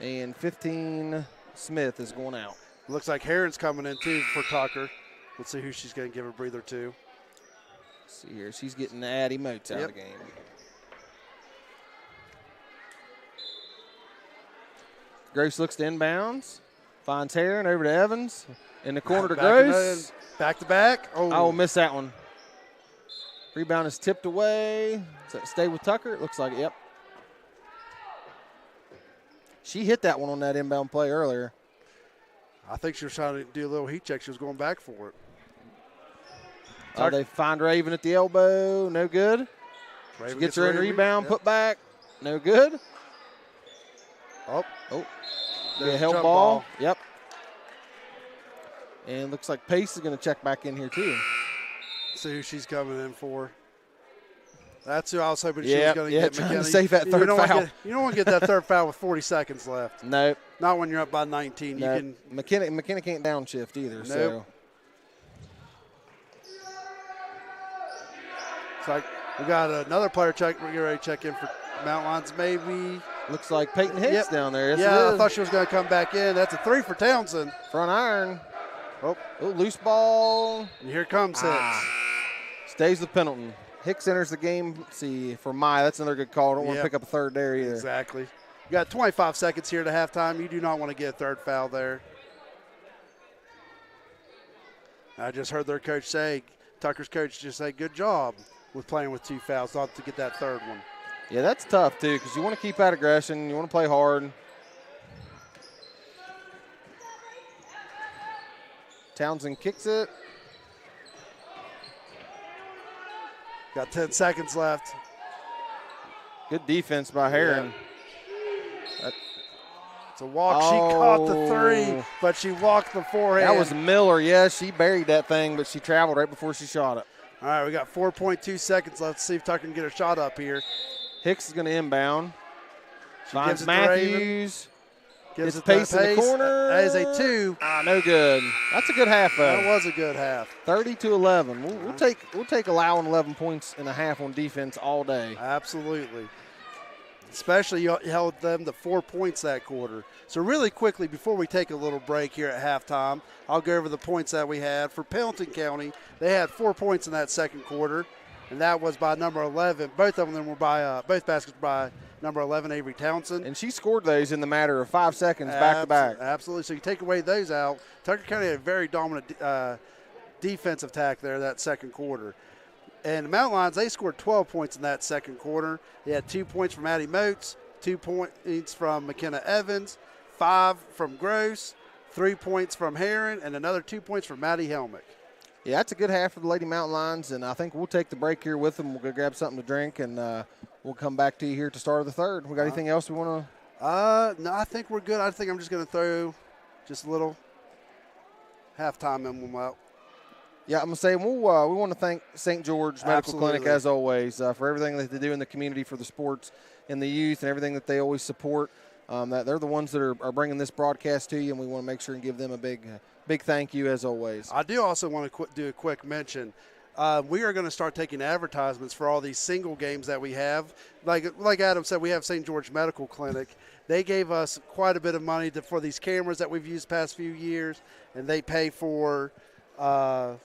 And 15, Smith is going out. Looks like Heron's coming in, too, for Tucker. Let's see who she's going to give a breather to. Let's see here. She's getting the Addie Moats out of the game. Gross looks to inbounds. Finds Heron over to Evans. In the corner to Gross. Back to back. Oh, I will miss that one. Rebound is tipped away. Does that stay with Tucker? It looks like it. Yep. She hit that one on that inbound play earlier. I think she was trying to do a little heat check. She was going back for it. They find Raven at the elbow. No good. She gets her in rebound. Put back. No good. Oh. A help ball. Yep. And looks like Pace is going to check back in here too. See who she's coming in for. That's who I was hoping she was going to get. Trying to save that third foul. You don't want to get that third foul with 40 seconds left. Nope. Not when you're up by 19. Nope. You can. McKenna can't downshift either. Nope. So. It's like we got another player we're getting ready to check in for Mountain Lions. Maybe. Looks like Peyton Hicks down there. Yes, I thought she was going to come back in. That's a 3 for Townsend. Front iron. Oh, loose ball. And here comes Hicks. Stays with Pendleton. Hicks enters the game. Let's see, for Maya, that's another good call. Don't want to pick up a third there either. Exactly. You got 25 seconds here to halftime. You do not want to get a third foul there. I just heard their coach say, Tucker's coach just say, good job with playing with 2 fouls, not to get that third one. Yeah, that's tough, too, because you want to keep that aggression. You want to play hard. Townsend kicks it. Got 10 seconds left. Good defense by Herron. Yeah. It's a walk. She caught the three, but she walked beforehand. That was Miller. Yeah, she buried that thing, but she traveled right before she shot it. All right, we got 4.2 seconds left. Let's see if Tucker can get her shot up here. Hicks is going to inbound. She Finds Matthews. Gives it pace in the corner. That is a 2. No good. That's a good half, though. That was a good half. 30-11. We'll take allowing 11 points and a half on defense all day. Absolutely. Especially you held them to 4 points that quarter. So really quickly, before we take a little break here at halftime, I'll go over the points that we had. For Pendleton County, they had 4 points in that second quarter, and that was by number 11. Both of them were by both baskets by number 11, Avery Townsend. And she scored those in the matter of 5 seconds back to back. Absolutely. So you take away those out. Tucker County had a very dominant defensive attack there that second quarter. And the Mountain Lions, they scored 12 points in that second quarter. They had 2 points from Addie Moats, 2 points from McKenna Evans, 5 from Gross, 3 points from Herron, and another 2 points from Maddie Helmick. Yeah, that's a good half for the Lady Mountain Lions, and I think we'll take the break here with them. We'll go grab something to drink, and we'll come back to you here at the start of the third. We got anything else we want to? No, I think we're good. I think I'm just going to throw just a little halftime emblem out. Yeah, I'm going to say we want to thank St. George Medical Clinic, as always, for everything that they do in the community for the sports and the youth and everything that they always support. That they're the ones that are bringing this broadcast to you, and we want to make sure and give them a big thank you, as always. I do also want to do a quick mention. We are going to start taking advertisements for all these single games that we have. Like Adam said, we have St. George Medical Clinic. They gave us quite a bit of money for these cameras that we've used the past few years, and they pay for for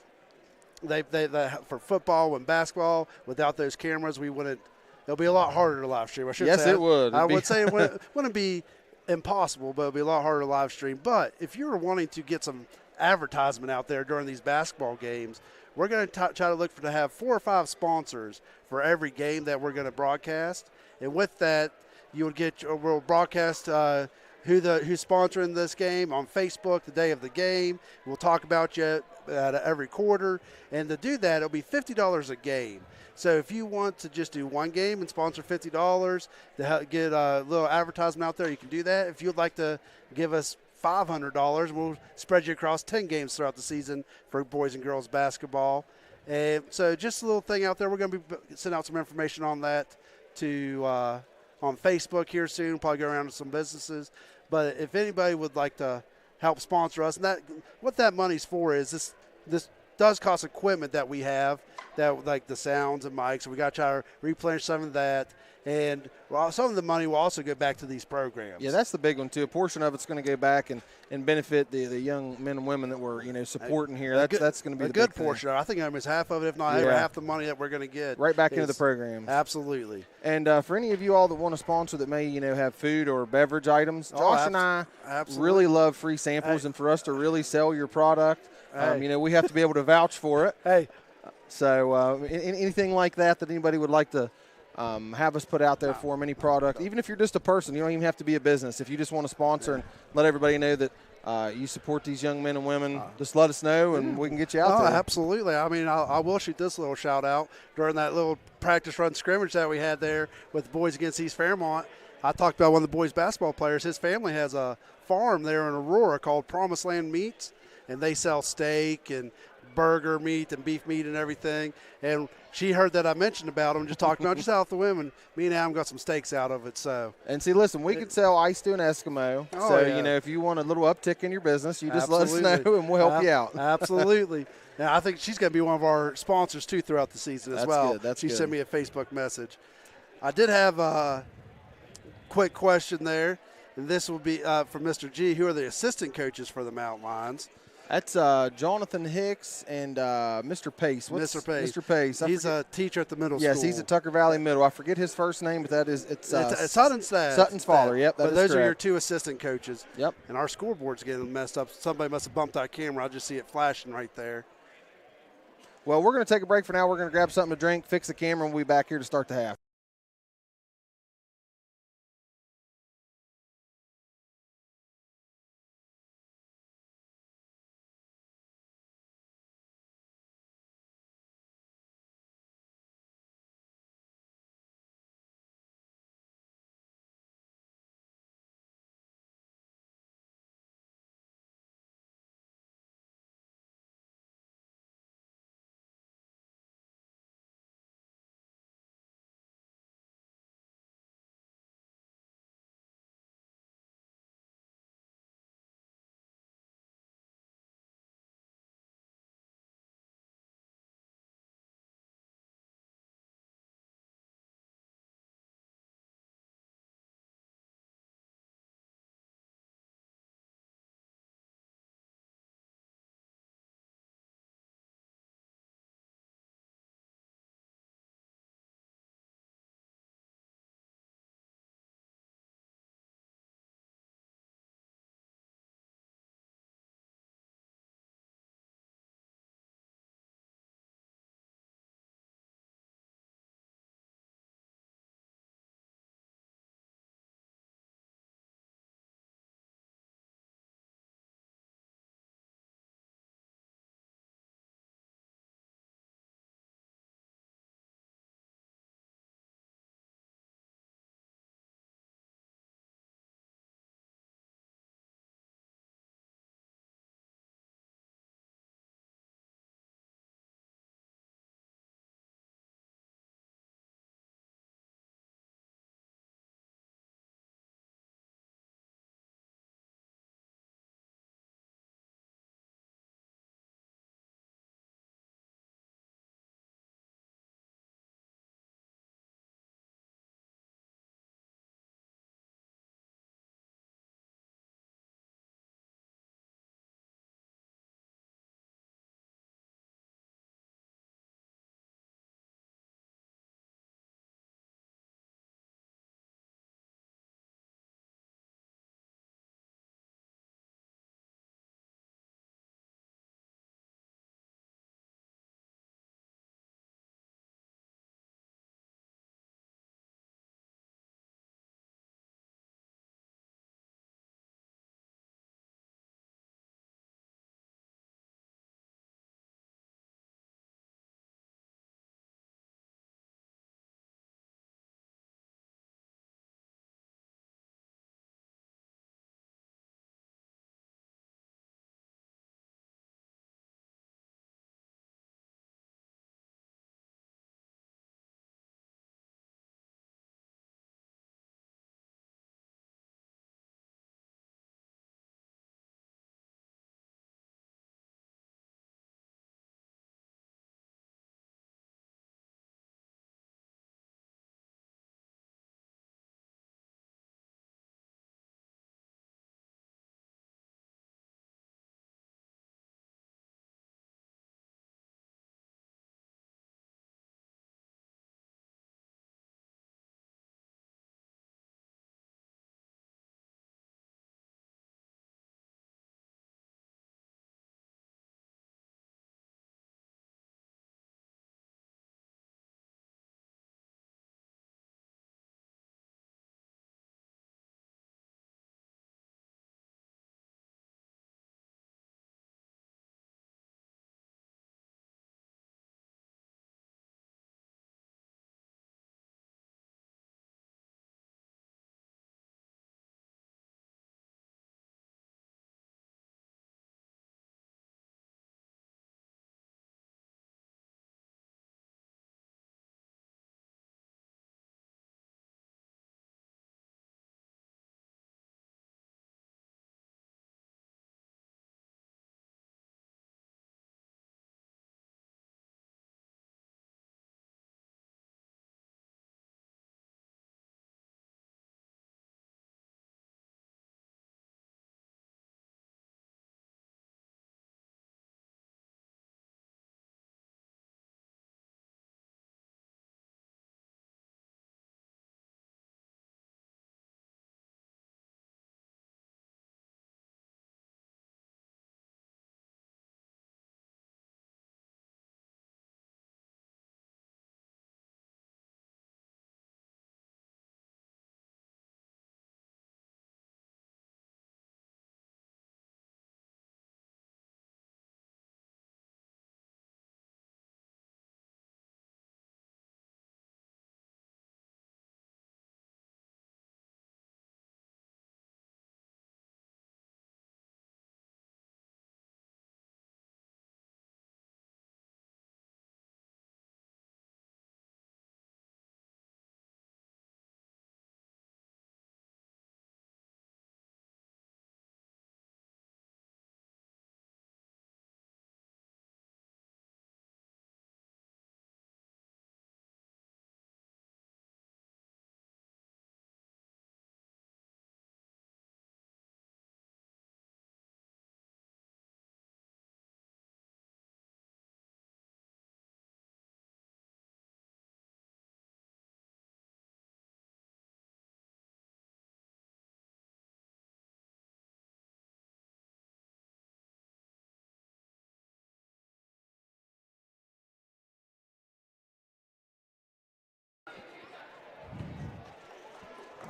football and basketball. Without those cameras, we wouldn't. It'll be a lot harder to live stream. Yes, it would. I would say it wouldn't be impossible, but it'll be a lot harder to live stream. But if you're wanting to get some advertisement out there during these basketball games, we're going to try to look to have 4 or 5 sponsors for every game that we're going to broadcast. And with that, we'll broadcast who's sponsoring this game on Facebook the day of the game. We'll talk about you every quarter. And to do that, it'll be $50 a game. So if you want to just do one game and sponsor $50 to get a little advertisement out there, you can do that. If you'd like to give us $500, we'll spread you across 10 games throughout the season for boys and girls basketball. And so just a little thing out there. We're going to be sending out some information on that on Facebook here soon. Probably go around to some businesses. But if anybody would like to help sponsor us, and what that money's for is this does cost equipment that we have, that like the sounds and mics. So we got to try to replenish some of that. And some of the money will also go back to these programs. Yeah, that's the big one, too. A portion of it's going to go back and benefit the young men and women that we're supporting here. That's going to be the good big portion. thing. I think almost half of it, if not over half the money that we're going to get. Right back into the programs. Absolutely. And for any of you all that want to sponsor that may have food or beverage items, Josh and I really love free samples, and for us to really sell your product, we have to be able to vouch for it. Hey. So anything like that anybody would like to have us put out there for them, any product, even if you're just a person, you don't even have to be a business. If you just want to sponsor and let everybody know that you support these young men and women, just let us know and we can get you out there. Absolutely. I mean, I will shoot this little shout out during that little practice run scrimmage that we had there with the boys against East Fairmont. I talked about one of the boys basketball players. His family has a farm there in Aurora called Promised Land Meats, and they sell steak and burger meat and beef meat and everything. And she heard that I mentioned about them, just talking about just out the women. Me and Adam got some steaks out of it. So. And see, listen, we could sell ice to an Eskimo. If you want a little uptick in your business, you just let us know and we'll help you out. Absolutely. Now, I think she's going to be one of our sponsors, too, throughout the season as well. She sent me a Facebook message. I did have a quick question there, and this will be from Mr. G. Who are the assistant coaches for the Mountain Lions? That's Jonathan Hicks and Mr. Pace. Mr. Pace. Mr. Pace. He's a teacher at the middle school. Yes, he's at Tucker Valley Middle. I forget his first name, but it's Sutton's father. Yep, but those correct. are your 2 assistant coaches. Yep. And our scoreboard's getting messed up. Somebody must have bumped that camera. I just see it flashing right there. Well, we're going to take a break for now. We're going to grab something to drink, fix the camera, and we'll be back here to start the half.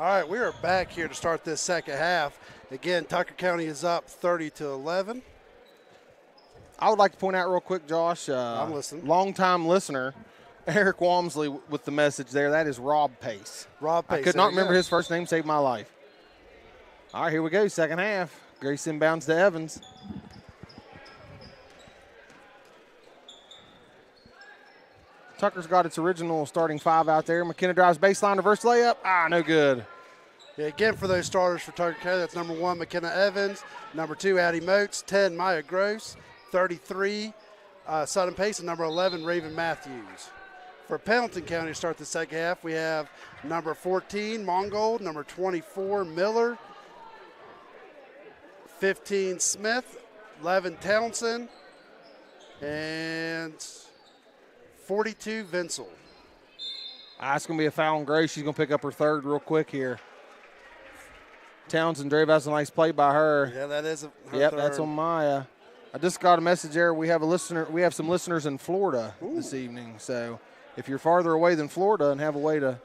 All right, we are back here to start this second half. Again, Tucker County is up 30-11. I would like to point out real quick, Josh. I'm listening. Longtime listener, Eric Walmsley with the message there. That is Rob Pace. Rob Pace. I could not remember his first name. Saved my life. All right, here we go. Second half. Grace inbounds to Evans. Tucker's got its original starting 5 out there. McKenna drives baseline, reverse layup. No good. Yeah, again, for those starters for Tucker County, that's number 1, McKenna Evans. Number 2, Addie Moats. 10, Maya Gross. 33, Sudden Pace. And number 11, Raven Matthews. For Pendleton County to start the second half, we have number 14, Mongold. Number 24, Miller. 15, Smith. 11, Townsend. And 42, Vinsel. It's going to be a foul on Grace. She's going to pick up her third real quick here. Townsend drove. That's a nice play by her. Yeah, that is her Yep, third. that's on Maya. I just got a message there. We have some listeners in Florida this evening. So if you're farther away than Florida and have a way to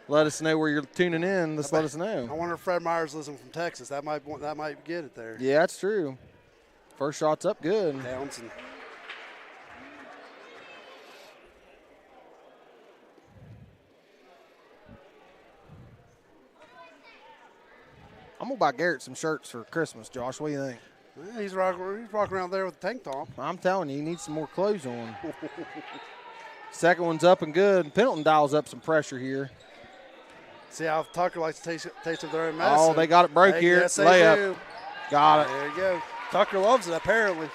let us know where you're tuning in, let us know. I wonder if Fred Myers listening from Texas. That might get it there. Yeah, that's true. First shot's up good. Townsend. I'm going to buy Garrett some shirts for Christmas, Josh. What do you think? Yeah, he's rocking around there with a tank top. I'm telling you, he needs some more clothes on. Second one's up and good. Pendleton dials up some pressure here. See how Tucker likes to taste of their own medicine. Oh, they got it broke here. Yes, they layup. do. Got it. There you go. Tucker loves it, apparently.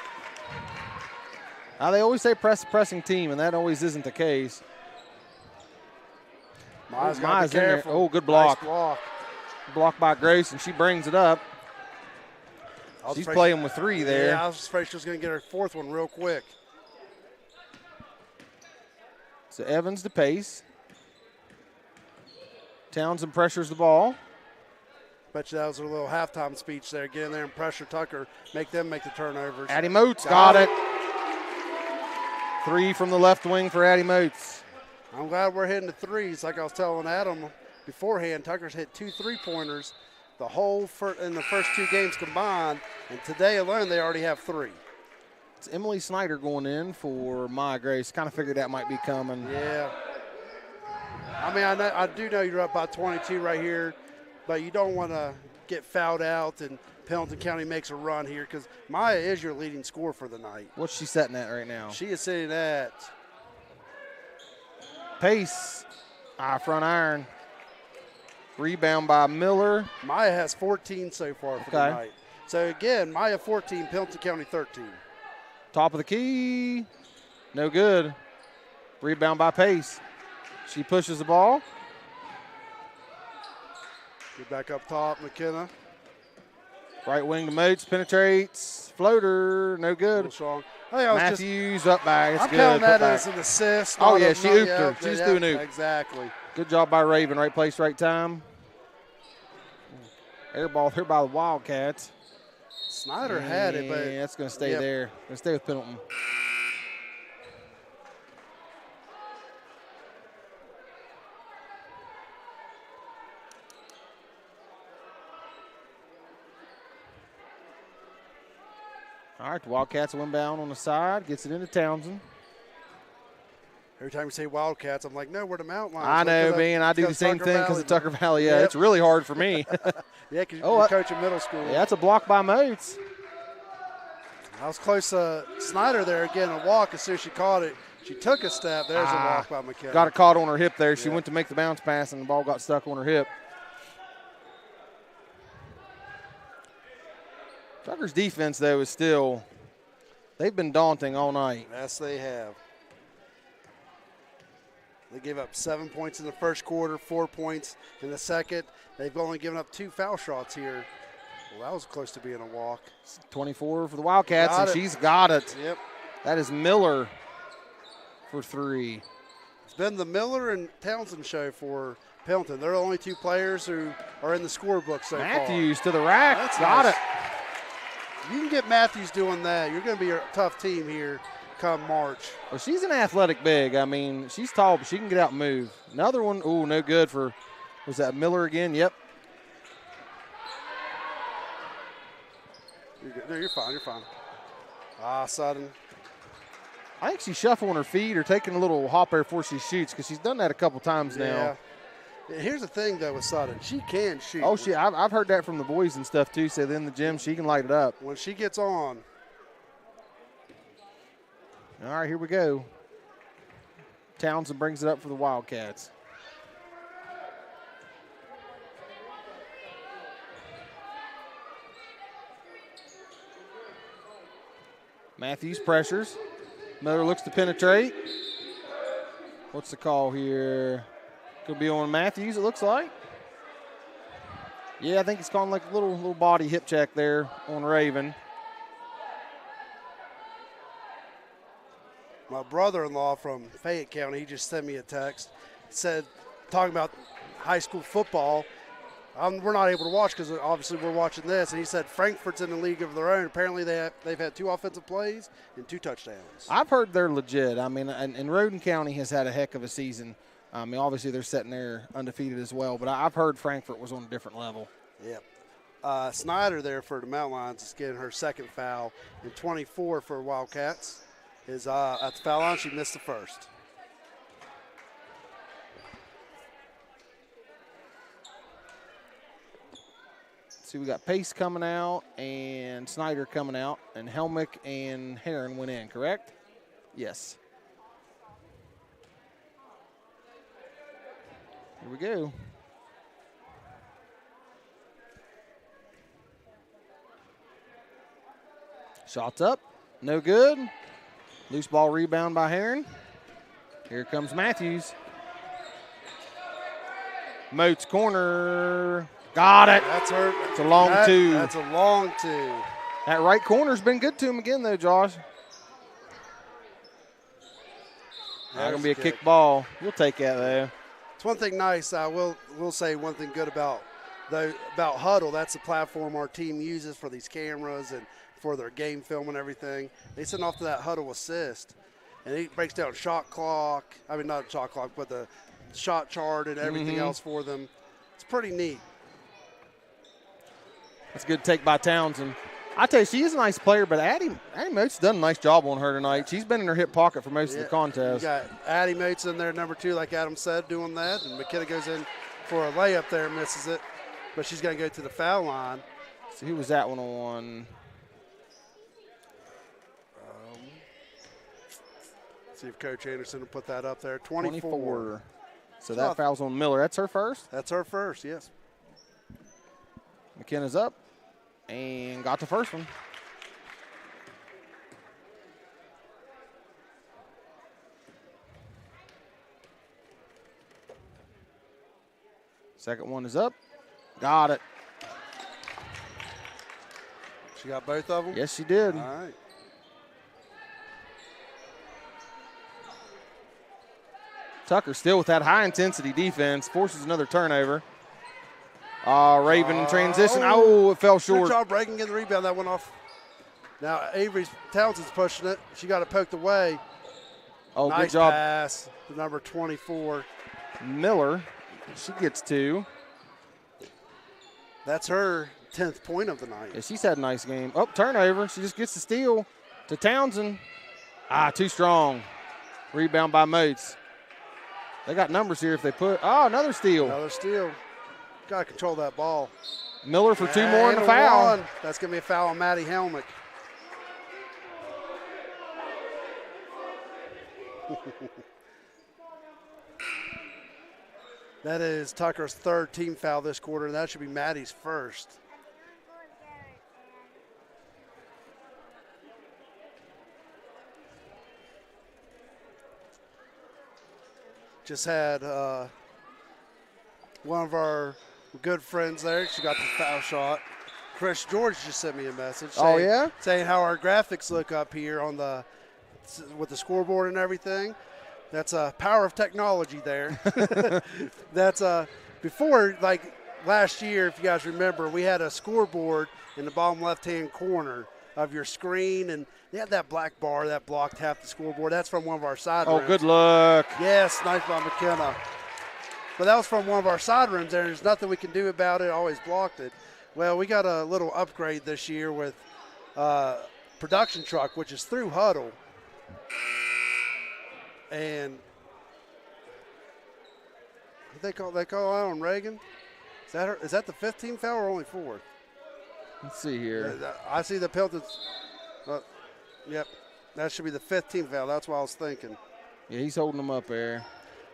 They always say pressing team, and that always isn't the case. Maya's got to be in there. careful. Oh, good block. Nice block. Blocked by Grace, and she brings it up. She's playing with 3 there. Yeah, I was afraid she was going to get her fourth one real quick. So Evans to Pace. Townsend pressures the ball. Bet you that was a little halftime speech there. Get in there and pressure Tucker. Make them make the turnovers. Addie Moats got it. 3 from the left wing for Addie Moats. I'm glad we're hitting the threes. Like I was telling Adam beforehand, Tucker's hit 2 3-pointers in the first 2 games combined. And today alone, they already have 3. It's Emily Snyder going in for Maya Grace. Kind of figured that might be coming. Yeah. I mean, I do know you're up by 22 right here, but you don't want to get fouled out and Pendleton County makes a run here because Maya is your leading scorer for the night. What's she setting at right now? She is sitting at Pace. Front iron. Rebound by Miller. Maya has 14 so far for the night. So, again, Maya 14, Pendleton County 13. Top of the key. No good. Rebound by Pace. She pushes the ball. Get back up top, McKenna. Right wing to Moats, penetrates. Floater, no good. Strong. Matthews up by. It's I'm good. counting that as an assist. Oh, yeah, she ooped her. She just threw an oop. Exactly. Good job by Raven. Right place, right time. Air ball here by the Wildcats. Snyder had it, but that's going to stay there. Going to stay with Pendleton. All right, the Wildcats will inbound on the side. Gets it into Townsend. Every time you say Wildcats, I'm like, no, we're the Mountain Lions. I know, man. I do the same thing because of Tucker Valley. Yeah, Yep. It's really hard for me. Yeah, because you're coaching middle school. Yeah, that's a block by Moats. I was close to Snyder there again, a walk. As soon as she caught it, she took a step. There's a walk by McKenna. Got it caught on her hip there. She went to make the bounce pass, and the ball got stuck on her hip. Tucker's defense, though, is still – they've been daunting all night. Yes, they have. They gave up 7 points in the first quarter, 4 points in the second. They've only given up 2 foul shots here. Well, that was close to being a walk. 24 for the Wildcats, she's got it. Yep. That is Miller for 3. It's been the Miller and Townsend show for Pendleton. They're the only 2 players who are in the scorebook so far. Matthews to the rack. That's got nice. it. You can get Matthews doing that. You're going to be a tough team here come March. Well, she's an athletic big. I mean, she's tall, but she can get out and move. Another one, no good for, was that Miller again? Yep. You're good. No, you're fine. You're fine. Sudden. I think she's shuffling her feet or taking a little hop there before she shoots because she's done that a couple times now. Yeah. Here's the thing, though, with Sudden. She can shoot. Oh, I've heard that from the boys and stuff, too. So in the gym, she can light it up. When she gets on. All right, here we go. Townsend brings it up for the Wildcats. Matthews pressures. Miller looks to penetrate. What's the call here? Could be on Matthews, it looks like. Yeah, I think he's calling like a little body hip check there on Raven. My brother-in-law from Fayette County, he just sent me a text. Said, talking about high school football, we're not able to watch because obviously we're watching this. And he said Frankfurt's in a league of their own. Apparently they've had 2 offensive plays and 2 touchdowns. I've heard they're legit. I mean, and Roden County has had a heck of a season. I mean, obviously they're sitting there undefeated as well. But I've heard Frankfurt was on a different level. Yep. Snyder there for the Mountain Lions is getting her second foul. And 24 for Wildcats is at the foul line. She missed the first. See, we got Pace coming out and Snyder coming out, and Helmick and Heron went in, correct? Yes. Here we go. Shots up, no good. Loose ball rebound by Heron. Here comes Matthews. Moats corner. Got it. That's her. It's a long 2. That's a long 2. That right corner's been good to him again, though, Josh. Not going to be a kick ball. We'll take that, though. It's one thing nice. I will say one thing good about Huddle. That's the platform our team uses for these cameras and for their game film and everything. They send off to that Huddle assist, and he breaks down shot clock. I mean, not shot clock, but the shot chart and everything else for them. It's pretty neat. That's a good take by Townsend. I tell you, she is a nice player, but Addie Moats done a nice job on her tonight. She's been in her hip pocket for most of the contest. You got Addie Moats in there, number 2, like Adam said, doing that. And McKenna goes in for a layup there, misses it. But she's going to go to the foul line. So who was that one on? See if Coach Anderson will put that up there. 24. So that foul's on Miller. That's her first? That's her first, yes. McKenna's up and got the first one. Second one is up. Got it. She got both of them? Yes, she did. All right. Tucker still with that high-intensity defense, forces another turnover. Raven in transition. Oh, it fell short. Good job, Reagan, getting the rebound. That went off. Now Avery Townsend's pushing it. She got it poked away. Oh, nice good job. Pass to number 24. Miller, she gets 2. That's her 10th point of the night. Yeah, she's had a nice game. Oh, turnover. She just gets the steal to Townsend. Too strong. Rebound by Moats. They got numbers here if they put. Oh, another steal. Another steal. Got to control that ball. Miller for 2 more and a foul. That's going to be a foul on Maddie Helmick. That is Tucker's 3rd team foul this quarter, and that should be Maddie's first. Just had one of our good friends there. She got the foul shot. Chris George just sent me a message. Saying how our graphics look up here on with the scoreboard and everything. That's a power of technology there. That's before, like last year, if you guys remember, we had a scoreboard in the bottom left-hand corner of your screen, and they had that black bar that blocked half the scoreboard. That's from one of our side rooms. Oh, good luck. Yes, nice by McKenna. But that was from one of our side rooms there. There's nothing we can do about it. Always blocked it. Well, we got a little upgrade this year with production truck, which is through huddle. And they call out on Reagan. Is that the 15th foul or only 4th? Let's see here. I see the Pendleton. Yep, that should be the 15th foul. That's what I was thinking. Yeah, he's holding them up there.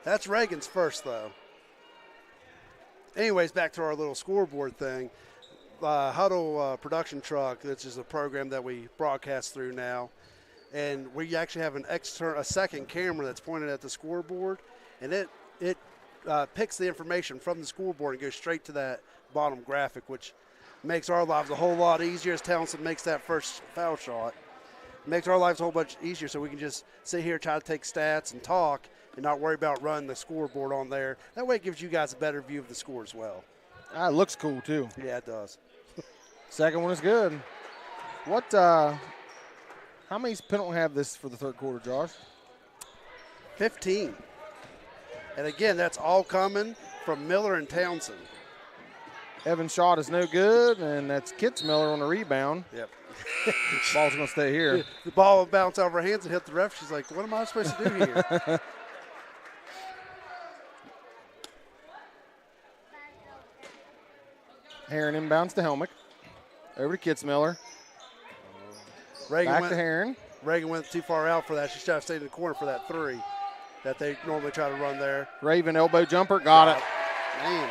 That's Reagan's first, though. Anyways, back to our little scoreboard thing. Huddle production truck, which is a program that we broadcast through now. And we actually have a second camera that's pointed at the scoreboard, and it picks the information from the scoreboard and goes straight to that bottom graphic, which makes our lives a whole lot easier as Townsend makes that first foul shot. It makes our lives a whole bunch easier so we can just sit here, try to take stats and talk and not worry about running the scoreboard on there. That way it gives you guys a better view of the score as well. It looks cool, too. Yeah, it does. Second one is good. How many Pendleton have this for the third quarter, Josh? 15. And again, that's all coming from Miller and Townsend. Evan's shot is no good, and that's Kitzmiller on the rebound. Yep. Ball's going to stay here. The ball will bounce out of her hands and hit the ref. She's like, what am I supposed to do here? Heron inbounds to Helmick. Over to Kitzmiller. Back to Heron. Reagan went too far out for that. She should have stayed in the corner for that 3 that they normally try to run there. Raven elbow jumper. Got it. Man.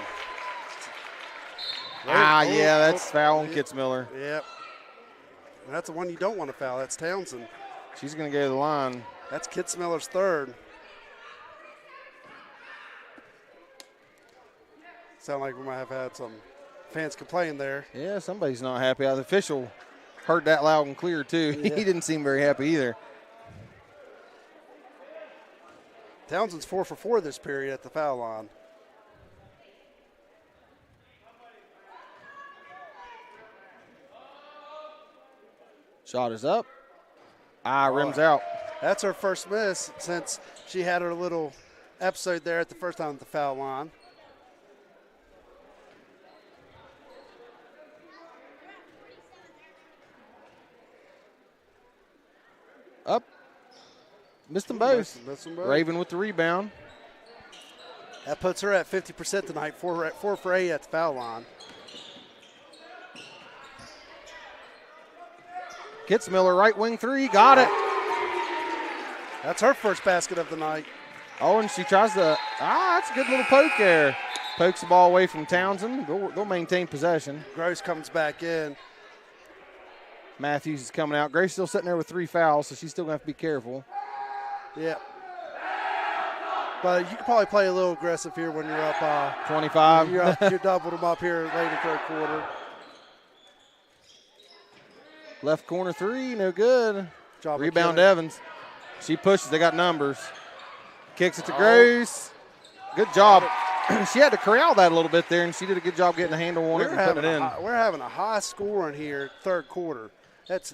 Yeah, that's foul on Kitzmiller. Yep. And that's the one you don't want to foul. That's Townsend. She's going to go to the line. That's Kitzmiller's 3rd. Sound like we might have had some fans complain there. Yeah, somebody's not happy. The official heard that loud and clear, too. Yeah. He didn't seem very happy either. Townsend's 4 for 4 this period at the foul line. Shot is up. Rims out. That's her first miss since she had her little episode there at the first time at the foul line. Up. Missed them both. Missed them both. Raven with the rebound. That puts her at 50% tonight, 4 for 8 at the foul line. Kitzmiller, right wing 3, got it. That's her first basket of the night. Oh, and she tries to, that's a good little poke there. Pokes the ball away from Townsend. They'll maintain possession. Gross comes back in. Matthews is coming out. Grace still sitting there with 3 fouls, so she's still going to have to be careful. Yeah. But you can probably play a little aggressive here when you're up. 25. You're doubled them up here late in the third quarter. Left corner 3, no good. Rebound McKinnon. Evans. She pushes. They got numbers. Kicks it to Grace. Good job. She had to corral that a little bit there, and she did a good job getting a handle on it and putting it in. We're having a high score in here, third quarter. That's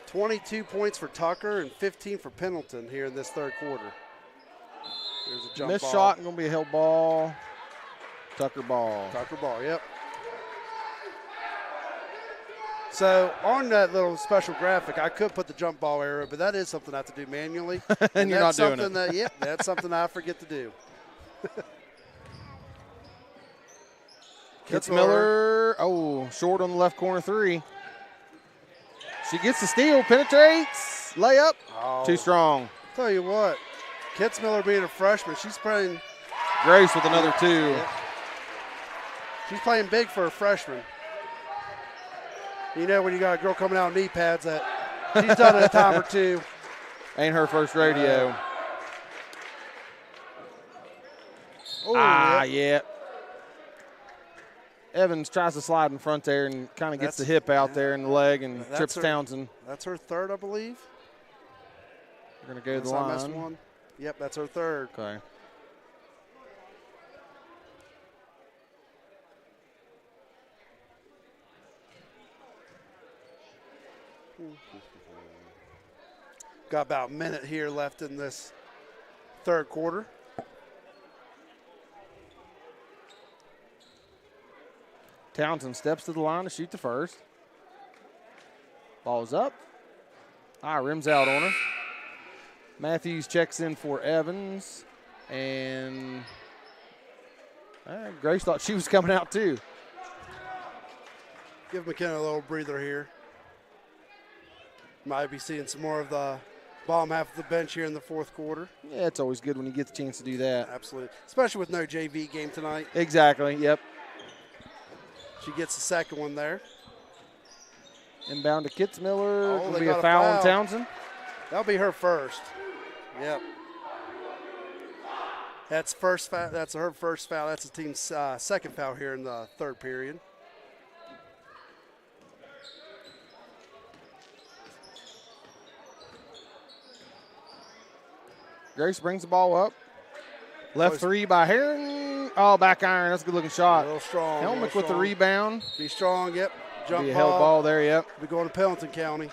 22 points for Tucker and 15 for Pendleton here in this third quarter. There's a jump Missed ball. shot, going to be a held ball. Tucker ball. Tucker ball, yep. So on that little special graphic, I could put the jump ball arrow, but that is something I have to do manually. And you're not doing it. That's something I forget to do. Kitzmiller, short on the left corner 3. She gets the steal, penetrates, layup, too strong. Tell you what, Kitzmiller being a freshman, she's playing. Grace with another 2. Yeah. She's playing big for a freshman. You know when you got a girl coming out in knee pads that she's done it a time or two. Ain't her first rodeo. Yeah. Evans tries to slide in front there and kind of gets the hip out there and the leg and trips Townsend. That's her 3rd, I believe. We're going to go to the line. One. Yep, that's her 3rd. Okay. Got about a minute here left in this third quarter. Townsend steps to the line to shoot the first. Ball's up. Rims out on her. Matthews checks in for Evans. And Grace thought she was coming out too. Give McKenna a little breather here. Might be seeing some more of the bottom half of the bench here in the fourth quarter. Yeah, it's always good when you get the chance to do that. Absolutely. Especially with no JV game tonight. Exactly, yep. She gets the second one there. Inbound to Kitzmiller. Oh, Will be a foul on Townsend. That'll be her first. Yep. That's first foul. That's her first foul. That's the team's second foul here in the third period. Grace brings the ball up. Left three by Heron. Oh, back iron. That's a good-looking shot. A little strong. Helmick with the rebound. Be strong, yep. Jump be a held ball there, yep. Be going to Pendleton County.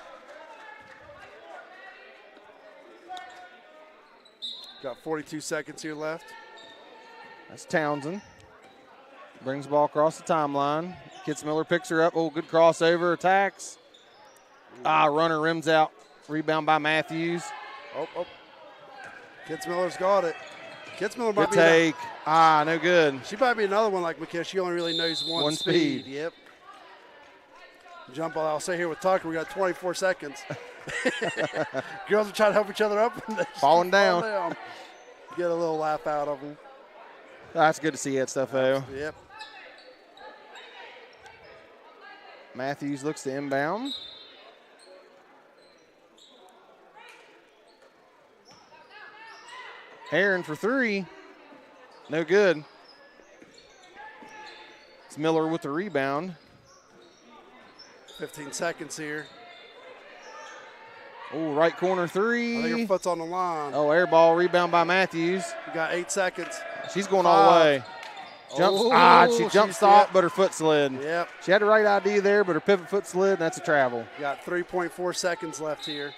Got 42 seconds here left. That's Townsend. Brings the ball across the timeline. Kitzmiller picks her up. Oh, good crossover. Attacks. Runner rims out. Rebound by Matthews. Oh. Kitzmiller's got it. Kitzmiller might good take. No good. She might be another one like McKenna. She only really knows one speed. Yep. Jump ball. I'll say here with Tucker, we got 24 seconds. Girls are trying to help each other up. Falling down. Get a little laugh out of them. That's good to see that stuff, though. Yep. Matthews looks to inbound. Heron for three. No good. It's Miller with the rebound. 15 seconds here. Oh, right corner three. I think her foot's on the line. Oh, air ball, rebound by Matthews. We got 8 seconds. She's going all the way. She jump stopped, but her foot slid. Yep. She had the right idea there, but her pivot foot slid, and that's a travel. Got 3.4 seconds left here.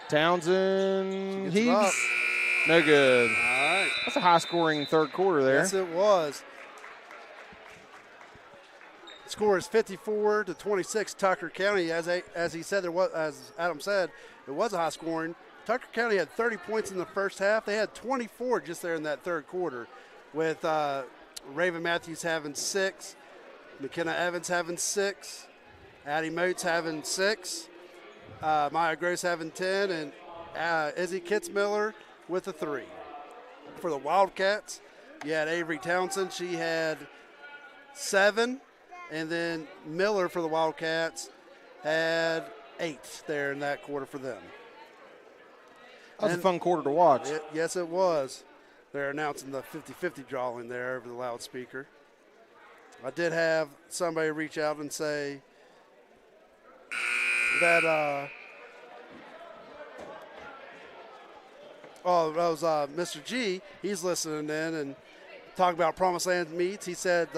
Townsend, no good. All right. That's a high-scoring third quarter there. Yes, it was. Score is 54-26. Tucker County, as he said, as Adam said, it was a high scoring. Tucker County had 30 points in the first half. They had 24 just there in that third quarter, with Raven Matthews having 6, McKenna Evans having 6, Addie Moats having 6, Maya Gross having 10, and Izzy Kitzmiller with a 3. For the Wildcats, you had Avery Townsend. She had 7. And then Miller for the Wildcats had 8 there in that quarter for them. That was a fun quarter to watch. Yes, it was. They're announcing the 50-50 drawing there over the loudspeaker. I did have somebody reach out and say that that was Mr. G. He's listening in and talking about Promised Land meets. He said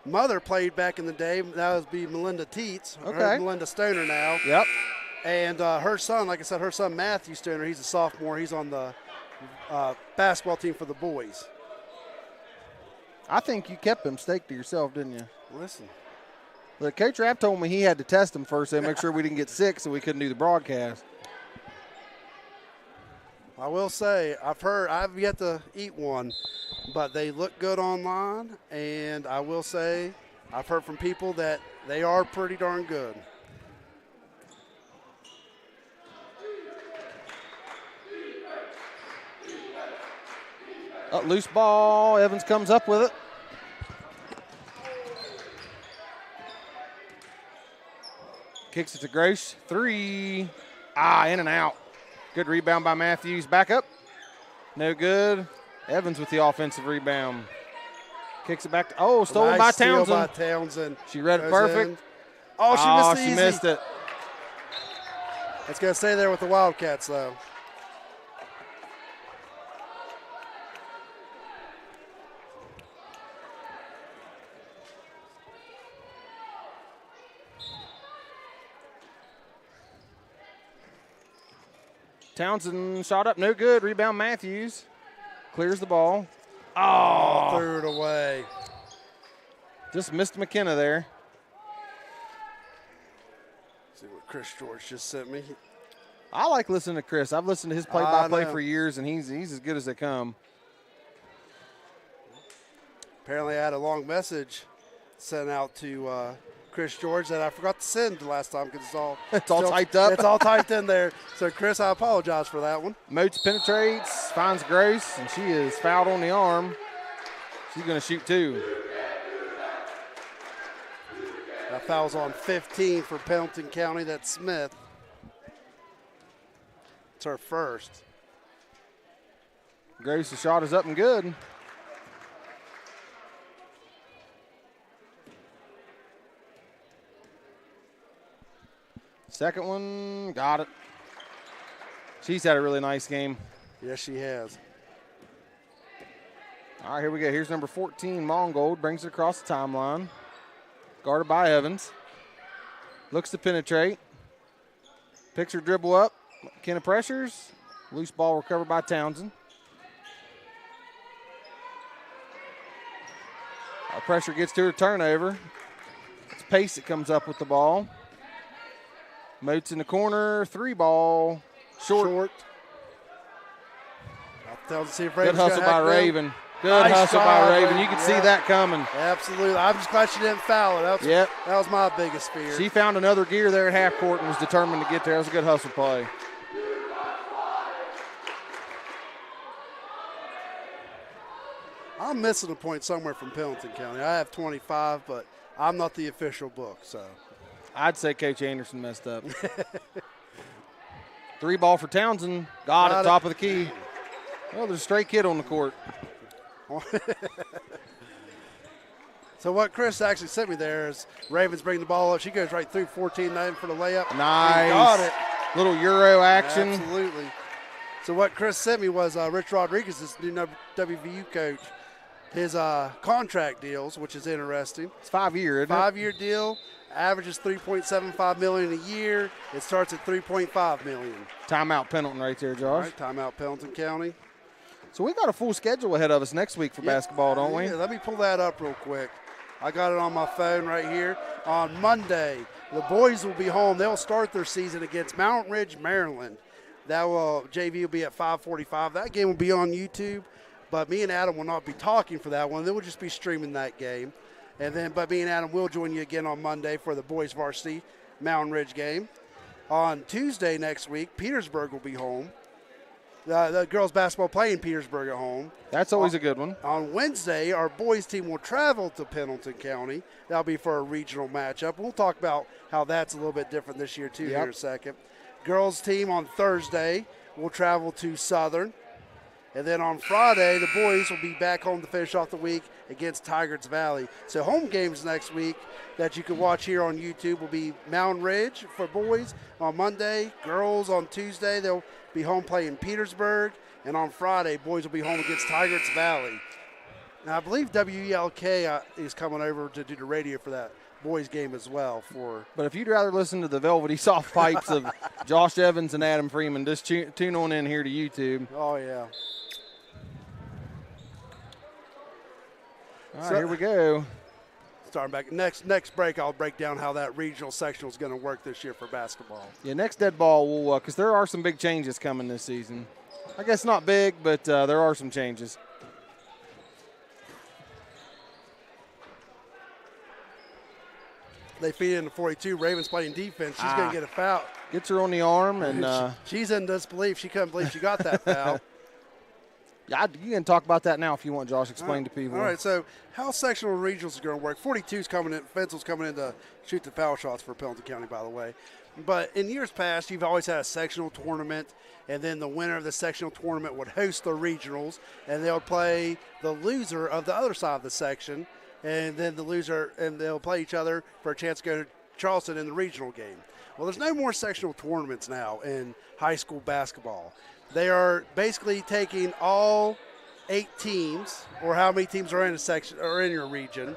mother played back in the day. That would be Melinda Teets. Okay. Melinda Stoner now. Yep. And her son, like I said, her son Matthew Stoner, he's a sophomore. He's on the basketball team for the boys. I think you kept them steak to yourself, didn't you? Listen. Look, Coach Rapp told me he had to test them first and make sure we didn't get sick so we couldn't do the broadcast. I will say, I've yet to eat one, but they look good online, and I will say I've heard from people that they are pretty darn good. Loose ball. Evans comes up with it. Kicks it to Grace. 3. In and out. Good rebound by Matthews. Back up. No good. Evans with the offensive rebound. Kicks it back. Stolen by Townsend. Steal by Townsend. She read it perfect. In. Oh, she missed it. It's going to stay there with the Wildcats, though. Townsend shot up, no good. Rebound Matthews. Clears the ball. Threw it away. Just missed McKenna there. See what Chris George just sent me. I like listening to Chris. I've listened to his play-by-play for years, and he's as good as they come. Apparently, I had a long message sent out to Chris George that I forgot to send the last time because it's all typed up. It's all typed in there. So, Chris, I apologize for that one. Moats penetrates, finds Gross, and she is fouled on the arm. She's going to shoot 2. That foul's on 15 for Pendleton County. That's Smith. It's her first. Gross, the shot is up and good. Second one, got it. She's had a really nice game. Yes, she has. All right, here we go. Here's number 14, Mongold, brings it across the timeline. Guarded by Evans. Looks to penetrate. Picks her dribble up. McKenna pressures. Loose ball recovered by Townsend. Pressure gets to her turnover. It's Pace that comes up with the ball. Moats in the corner, 3 ball, short. I'll tell to see if Good hustle by Raven. Good hustle by Raven. You can see that coming. Absolutely. I'm just glad she didn't foul it. That was my biggest fear. She found another gear there at half court and was determined to get there. It was a good hustle play. I'm missing a point somewhere from Pendleton County. I have 25, but I'm not the official book, so. I'd say Coach Anderson messed up. 3 ball for Townsend. Got it, top of the key. Well, there's a straight kid on the court. So what Chris actually sent me there is Ravens bring the ball up. She goes right through 14-9 for the layup. Nice. Got it. Little Euro action. Absolutely. So what Chris sent me was Rich Rodriguez, this new WVU coach, his contract deals, which is interesting. It's 5-year, isn't it? 5-year deal. Averages $3.75 million a year. It starts at $3.5 million. Timeout Pendleton right there, Josh. All right, timeout Pendleton County. So we got a full schedule ahead of us next week for basketball, don't we? Yeah, let me pull that up real quick. I got it on my phone right here. On Monday, the boys will be home. They'll start their season against Mountain Ridge, Maryland. JV will be at 5:45. That game will be on YouTube, but me and Adam will not be talking for that one. They will just be streaming that game. But me and Adam will join you again on Monday for the boys varsity Mountain Ridge game. On Tuesday next week, Petersburg will be home. The girls basketball playing Petersburg at home. That's always a good one. On Wednesday, our boys team will travel to Pendleton County. That'll be for a regional matchup. We'll talk about how that's a little bit different this year, too, here in a second. Girls team on Thursday will travel to Southern. And then on Friday, the boys will be back home to finish off the week against Tigers Valley. So home games next week that you can watch here on YouTube will be Mountain Ridge for boys on Monday. Girls on Tuesday, they'll be home playing Petersburg. And on Friday, boys will be home against Tigers Valley. Now, I believe WELK is coming over to do the radio for that boys game as well. But if you'd rather listen to the velvety soft pipes of Josh Evans and Adam Freeman, just tune on in here to YouTube. Oh, yeah. All right, here we go. Starting back next break, I'll break down how that regional sectional is going to work this year for basketball. Yeah, next dead ball will because there are some big changes coming this season. I guess not big, but there are some changes. They feed into 42. Ravens playing defense. She's going to get a foul. Gets her on the arm, and she's in disbelief. She couldn't believe she got that foul. Yeah, you can talk about that now if you want, Josh. Explain to people. All right, so how sectional regionals are going to work. 42's coming in. Fensel's coming in to shoot the foul shots for Pendleton County, by the way. But in years past, you've always had a sectional tournament, and then the winner of the sectional tournament would host the regionals, and they'll play the loser of the other side of the section, and then they'll play each other for a chance to go to Charleston in the regional game. Well, there's no more sectional tournaments now in high school basketball. They are basically taking all 8 teams, or how many teams are in a section or in your region.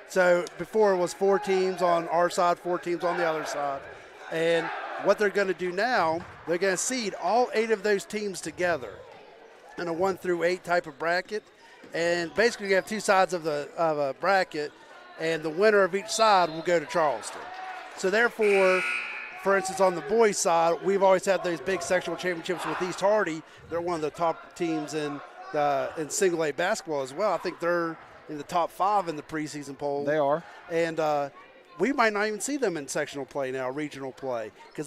So before it was 4 teams on our side, 4 teams on the other side. And what they're going to do now, they're going to seed all 8 of those teams together in a 1 through 8 type of bracket. And basically you have 2 sides of a bracket, and the winner of each side will go to Charleston. So therefore, for instance, on the boys' side, we've always had those big sectional championships with East Hardy. They're one of the top teams in single A basketball as well. I think they're in the top 5 in the preseason poll. They are. And we might not even see them in sectional play now, regional play, because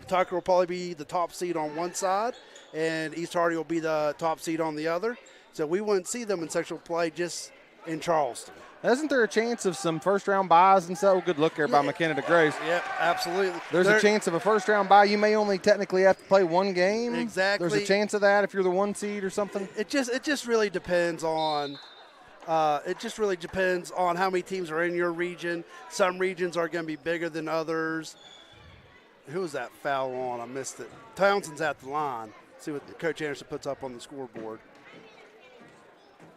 Tucker will probably be the top seed on one side, and East Hardy will be the top seed on the other. So we wouldn't see them in sectional play just in Charleston. Isn't there a chance of some first-round buys and so? Good look there by McKenna DeGrace. Yep, absolutely. There's a chance of a first-round buy. You may only technically have to play one game. Exactly. There's a chance of that if you're the 1 seed or something. It just really depends on how many teams are in your region. Some regions are going to be bigger than others. Who was that foul on? I missed it. Townsend's at the line. See what Coach Anderson puts up on the scoreboard.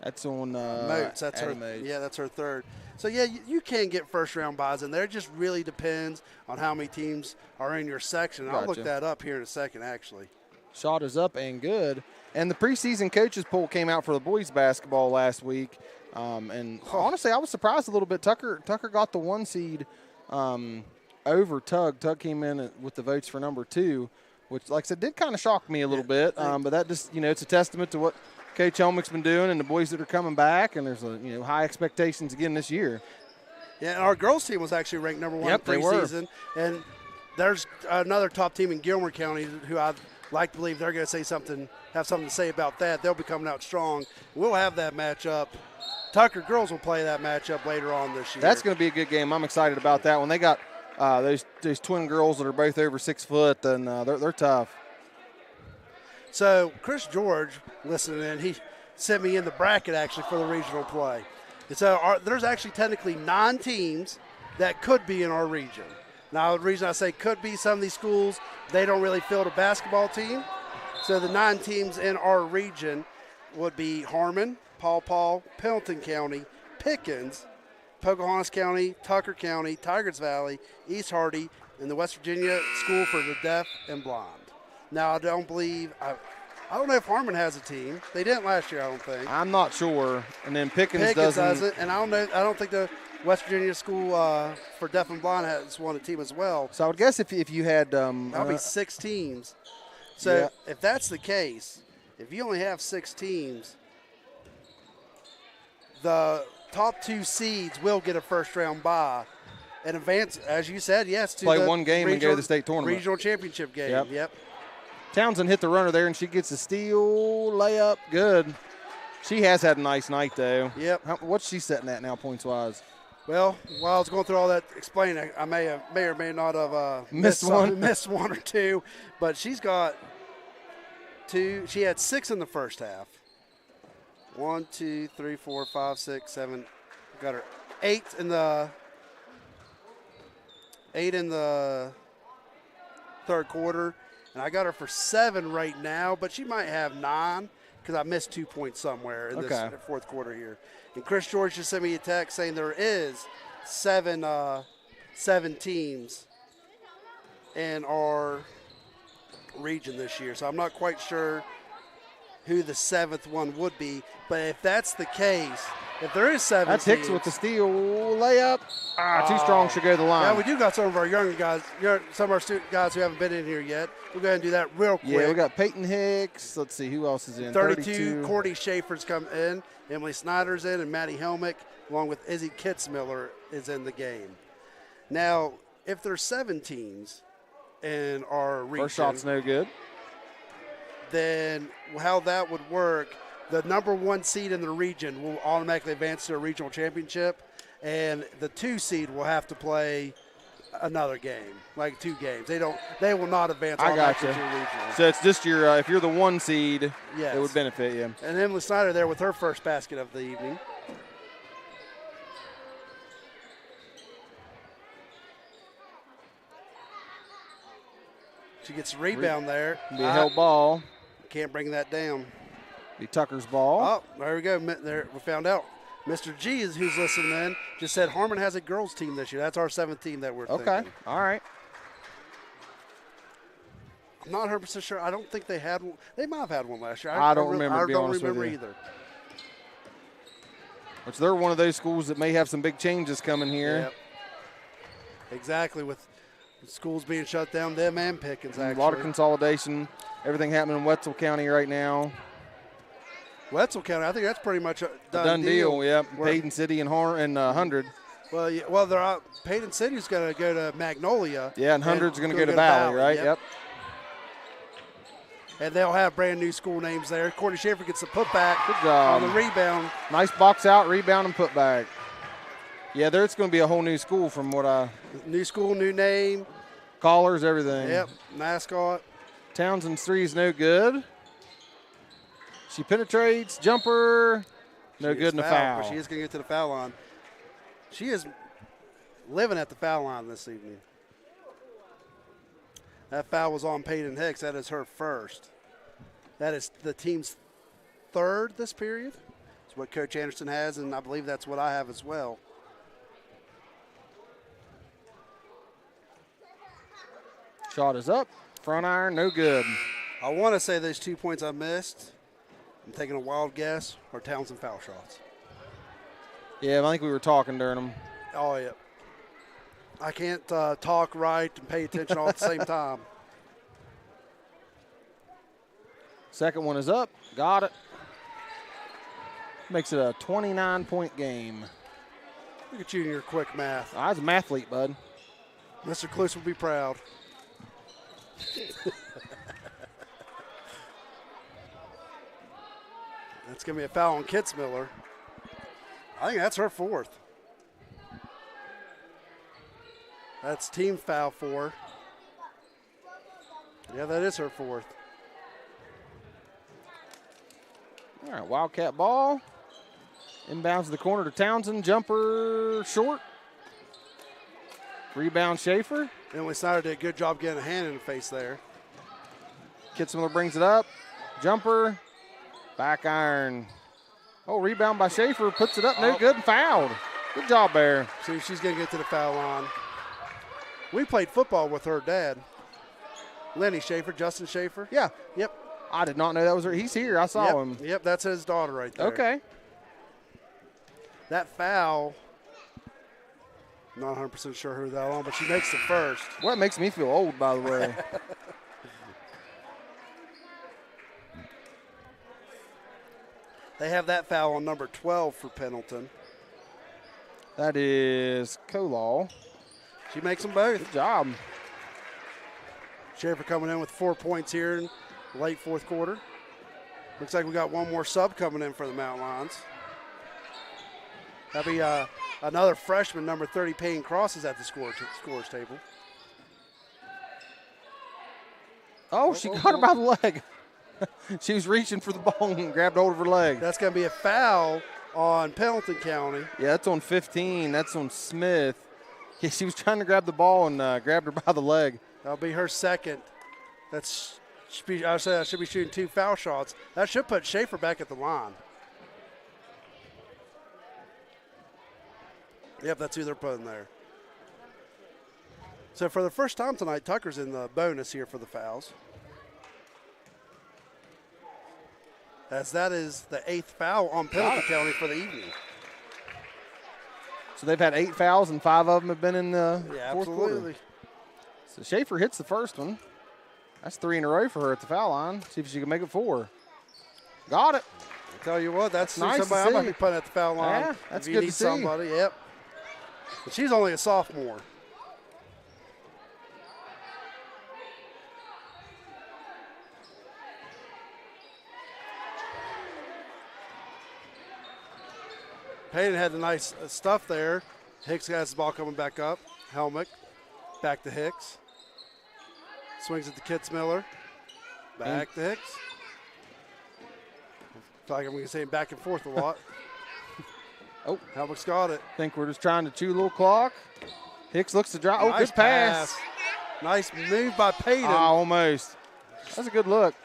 That's on Moats. That's her. Moats. Yeah, that's her third. So yeah, you can get first-round buys in there. It just really depends on how many teams are in your section. I'll look that up here in a second, actually. Shot is up and good. And the preseason coaches poll came out for the boys basketball last week. And honestly, I was surprised a little bit. Tucker got the 1 seed over Tug. Tug came in with the votes for number 2, which, like I said, did kind of shock me a little bit. But that just, it's a testament to what Coach Helmick's been doing and the boys that are coming back. And there's high expectations again this year. Yeah, and our girls team was actually ranked number 1 in preseason. And there's another top team in Gilmer County who I'd like to believe they're going to have something to say about that. They'll be coming out strong. We'll have that matchup. Tucker girls will play that matchup later on this year. That's going to be a good game. I'm excited about that one. They got those twin girls that are both over 6 foot, and they're tough. So Chris George, listening in, he sent me in the bracket actually for the regional play. And so there's actually technically 9 teams that could be in our region. Now, the reason I say could be, some of these schools, they don't really field a basketball team. So the 9 teams in our region would be Harmon, Paw Paw, Pendleton County, Pickens, Pocahontas County, Tucker County, Tigers Valley, East Hardy, and the West Virginia School for the Deaf and Blind. Now, I don't know if Harmon has a team. They didn't last year, I don't think. I'm not sure. And then Pickens doesn't. And I don't think the West Virginia School for Deaf and Blind has won a team as well. So I would guess if you had that'll be 6 teams. So if that's the case, if you only have 6 teams, the top 2 seeds will get a first-round bye and advance, as you said, to play one game and go to the state tournament. Regional championship game. Yep. Townsend hit the runner there, and she gets a steal, layup, good. She has had a nice night, though. Yep. What's she setting at now, points-wise? Well, while I was going through all that explaining, I may or may not have missed one or two, but she's got 2. She had 6 in the first half. 1, 2, 3, 4, 5, 6, 7. Got her 8 in the third quarter, and I got her for 7 right now. But she might have 9 because I missed 2 points somewhere in this fourth quarter here. And Chris George just sent me a text saying there is 7 teams in our region this year, so I'm not quite sure who the 7th one would be. But if that's the case, if there is 7 that's Hicks with the steal, layup. Too strong, should go to the line. Yeah, we do got some of our younger guys, some of our student guys who haven't been in here yet. We'll go ahead and do that real quick. Yeah, we got Peyton Hicks. Let's see, who else is in? 32. Cordy Schaefer's come in. Emily Snyder's in, and Maddie Helmick, along with Izzy Kitzmiller, is in the game. Now, if there's 7 teams in our region. First shot's no good. Then how that would work, the number 1 seed in the region will automatically advance to a regional championship, and the 2 seed will have to play another game, like 2 games. They will not advance automatically to regional. So it's just your if you're the 1 seed, yes, it would benefit you. And Emily Snyder there with her first basket of the evening. She gets a rebound there. Be a held ball. Can't bring that down. Be Tucker's ball. Oh, there we go. There, we found out. Mr. G is who's listening in. Just said Harmon has a girls team this year. That's our 7th team that we're thinking. All right. I'm not 100% sure. I don't think they had one. They might have had one last year. I don't remember. I don't remember either. Which they're one of those schools that may have some big changes coming here. Yep. Exactly. With School's being shut down, them and Pickens, actually. A lot of consolidation. Everything happening in Wetzel County right now. Wetzel County, I think that's pretty much a done deal. Yep. Payton City and 100. Well, yeah, they're out. Payton City's going to go to Magnolia. Yeah, and 100's going to go to Valley, right? Yep. And they'll have brand new school names there. Courtney Schaefer gets the putback. Good job. On the rebound. Nice box out, rebound, and putback. Yeah, there's going to be a whole new school from what I. New school, new name. Collars, everything. Yep, mascot. Townsend's three is no good. She penetrates, jumper, no good, and a foul. She is going to get to the foul line. She is living at the foul line this evening. That foul was on Peyton Hicks. That is her first. That is the team's third this period. That's what Coach Anderson has, and I believe that's what I have as well. Shot is up. Front iron, no good. I want to say those 2 points I missed, I'm taking a wild guess, are Townsend foul shots. Yeah, I think we were talking during them. Oh, yeah. I can't talk right and pay attention all at the same time. Second one is up. Got it. Makes it a 29-point game. Look at you and your quick math. I was a mathlete, bud. Mr. Cluse will be proud. That's going to be a foul on Kitzmiller. I think that's her fourth. That's team foul 4. Yeah, that is her fourth. All right, Wildcat ball. Inbounds to the corner to Townsend. Jumper short. Rebound Schaefer. Emily Snyder did a good job getting a hand in the face there. Kitzmiller brings it up. Jumper. Back iron. Oh, rebound by Schaefer. Puts it up. No good and fouled. Good job there. See, she's going to get to the foul line. We played football with her dad. Lenny Schaefer, Justin Schaefer. Yeah. Yep. I did not know that was her. He's here. I saw him. Yep, that's his daughter right there. Okay. That foul, not 100% sure who that on, but she makes the first. Well, it makes me feel old, by the way. They have that foul on number 12 for Pendleton. That is Colall. She makes them both. Good job. Schaefer coming in with 4 points here in the late fourth quarter. Looks like we got one more sub coming in for the Mountain Lions. That'll be another freshman, number 30, Payne Cross, is at the scorer's table. Oh, she got her by the leg. She was reaching for the ball and grabbed hold of her leg. That's going to be a foul on Pendleton County. Yeah, that's on 15. That's on Smith. Yeah, she was trying to grab the ball and grabbed her by the leg. That'll be her second. I said I should be shooting 2 foul shots. That should put Schaefer back at the line. Yep, that's who they're putting there. So for the first time tonight, Tucker's in the bonus here for the fouls. As that is the 8th foul on Pendleton County for the evening. So they've had 8 fouls and 5 of them have been in the fourth quarter. So Schaefer hits the first one. That's 3 in a row for her at the foul line. See if she can make it 4. Got it. I tell you what, that's nice somebody I'm going to be putting at the foul line. Yeah, that's if good you need to see. somebody, yep. But she's only a sophomore. Payton had the nice stuff there. Hicks has the ball coming back up. Helmick, back to Hicks. Swings it to Kitzmiller. Back to Hicks. I feel like I'm going to say back and forth a lot. Oh, Helmick's got it. I think we're just trying to chew a little clock. Hicks looks to drive. Oh, Nice good pass. Nice move by Payton. Almost. That's a good look.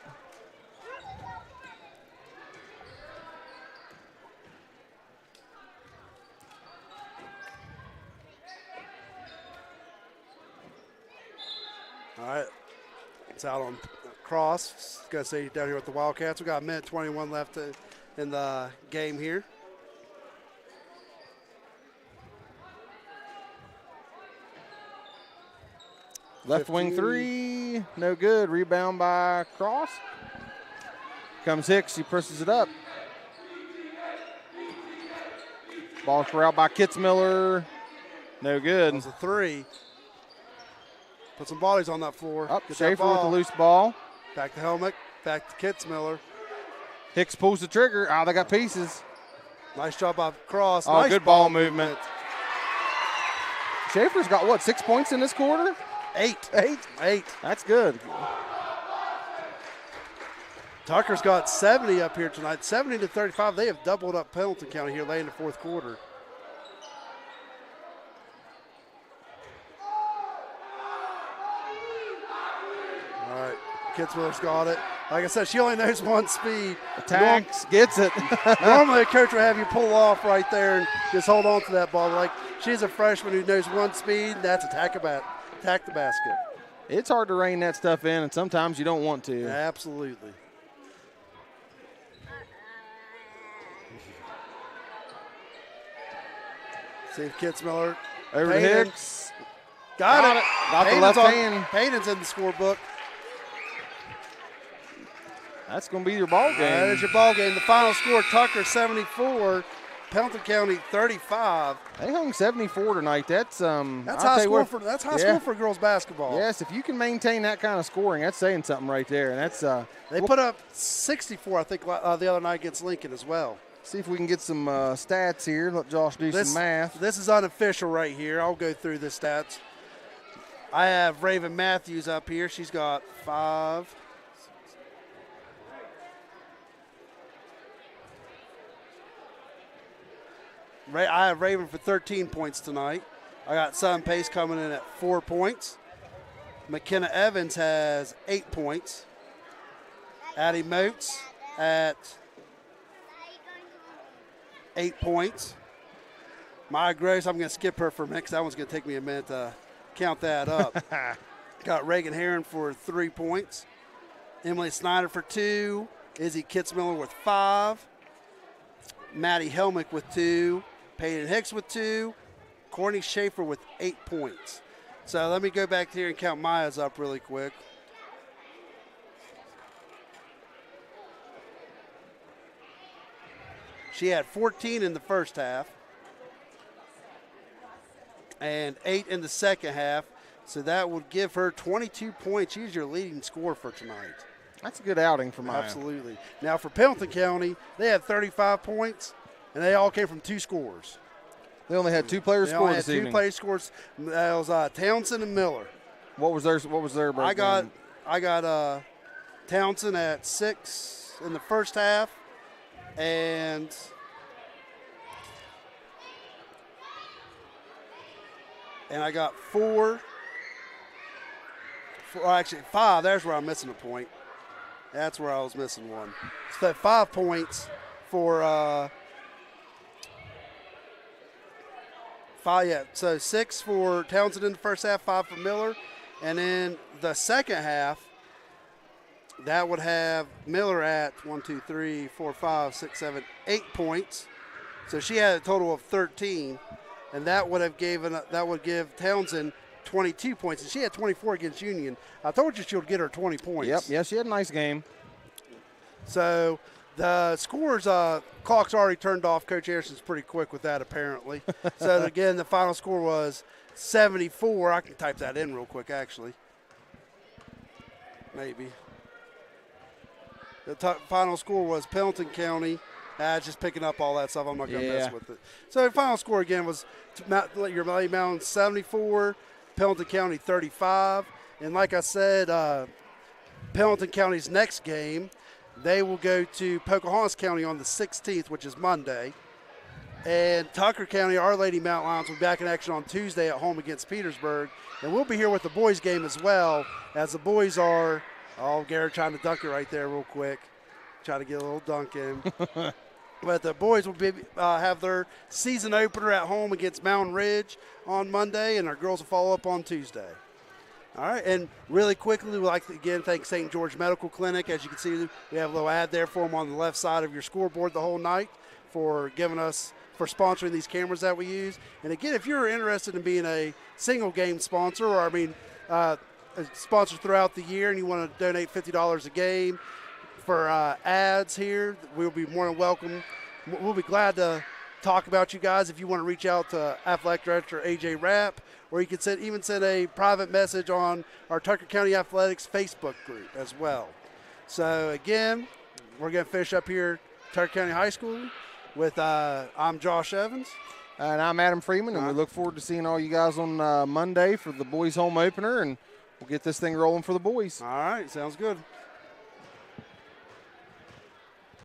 All right. It's out on cross. Got to say down here with the Wildcats. We got a minute 21 left in the game here. Left wing three, no good. Rebound by Cross. Comes Hicks, he presses it up. Ball corralled by Kitzmiller, no good. That was a three. Put some bodies on that floor. Up, Schaefer with the loose ball. Back to Helmick, back to Kitzmiller. Hicks pulls the trigger. Oh, they got pieces. Nice job by Cross. Oh, nice good ball movement. Schaefer's got, what, 6 points in this quarter? Eight. That's good. Tucker's got 70 up here tonight. 70 to 35. They have doubled up Pendleton County here late in the fourth quarter. All right, Kitzmiller's got it. Like I said, she only knows one speed. Attacks, gets it. Normally a coach will have you pull off right there and just hold on to that ball. Like, she's a freshman who knows one speed, and that's attack the basket. It's hard to rein that stuff in, and sometimes you don't want to. Absolutely. See if Kitzmiller. Over to Hicks. Got it. Got the left hand. Payton's in the scorebook. That's going to be your ball game. That is your ball game. The final score, Tucker 74, Pendleton County 35. They hung 74 tonight. That's high score for girls basketball. Yes, if you can maintain that kind of scoring, that's saying something right there. And that's they put up 64, I think, the other night against Lincoln as well. See if we can get some stats here. Let Josh do some math. This is unofficial right here. I'll go through the stats. I have Raven Matthews up here. She's got 5. I have Raven for 13 points tonight. I got Sun Pace coming in at 4 points. McKenna Evans has 8 points. Addie Moats at 8 points. Maya Gross, I'm going to skip her for a minute because that one's going to take me a minute to count that up. Got Reagan Heron for 3 points. Emily Snyder for 2. Izzy Kitzmiller with 5. Maddie Helmick with 2. Peyton Hicks with 2. Courtney Schaefer with 8 points. So let me go back here and count Maya's up really quick. She had 14 in the first half and 8 in the second half. So that would give her 22 points. She's your leading scorer for tonight. That's a good outing for Maya. Absolutely. Now for Pendleton County, they had 35 points, and they all came from 2 scores. They only had 2 players score this evening. 2 players scores. That was Townsend and Miller. What was their breakdown? I got Townsend at 6 in the first half, and I got 4. Actually 5. There's where I'm missing a point. That's where I was missing one. So 5 points for 5. Yeah. So 6 for Townsend in the first half, 5 for Miller, and then the second half that would have Miller at 1, 2, 3, 4, 5, 6, 7, 8 points. So she had a total of 13, and that would give Townsend 22 points, and she had 24 against Union. I told you she would get her 20 points. Yep, yeah, she had a nice game. So the scores, clock's already turned off. Coach Harrison's pretty quick with that, apparently. So, again, the final score was 74. I can type that in real quick, actually. Maybe. The final score was Pendleton County. Just picking up all that stuff. I'm not going to mess with it. So, the final score, again, was your Lady Mountain 74, Pendleton County 35. And like I said, Pendleton County's next game, they will go to Pocahontas County on the 16th, which is Monday. And Tucker County, Our Lady Mountain Lions, will be back in action on Tuesday at home against Petersburg. And we'll be here with the boys' game as well, as the boys are – Garrett trying to dunk it right there real quick. Try to get a little dunk in. But the boys will have their season opener at home against Mountain Ridge on Monday, and our girls will follow up on Tuesday. All right, and really quickly, we'd like to, again, thank St. George Medical Clinic. As you can see, we have a little ad there for them on the left side of your scoreboard the whole night. for sponsoring these cameras that we use. And again, if you're interested in being a single game sponsor, or a sponsor throughout the year, and you want to donate $50 a game for ads here, we'll be more than welcome. We'll be glad to talk about you guys. If you want to reach out to Athletic Director AJ Rapp, or you can even send a private message on our Tucker County Athletics Facebook group as well. So again, we're going to finish up here at Tucker County High School with I'm Josh Evans. And I'm Adam Freeman, and we look forward to seeing all you guys on Monday for the boys' home opener, and we'll get this thing rolling for the boys. All right, sounds good.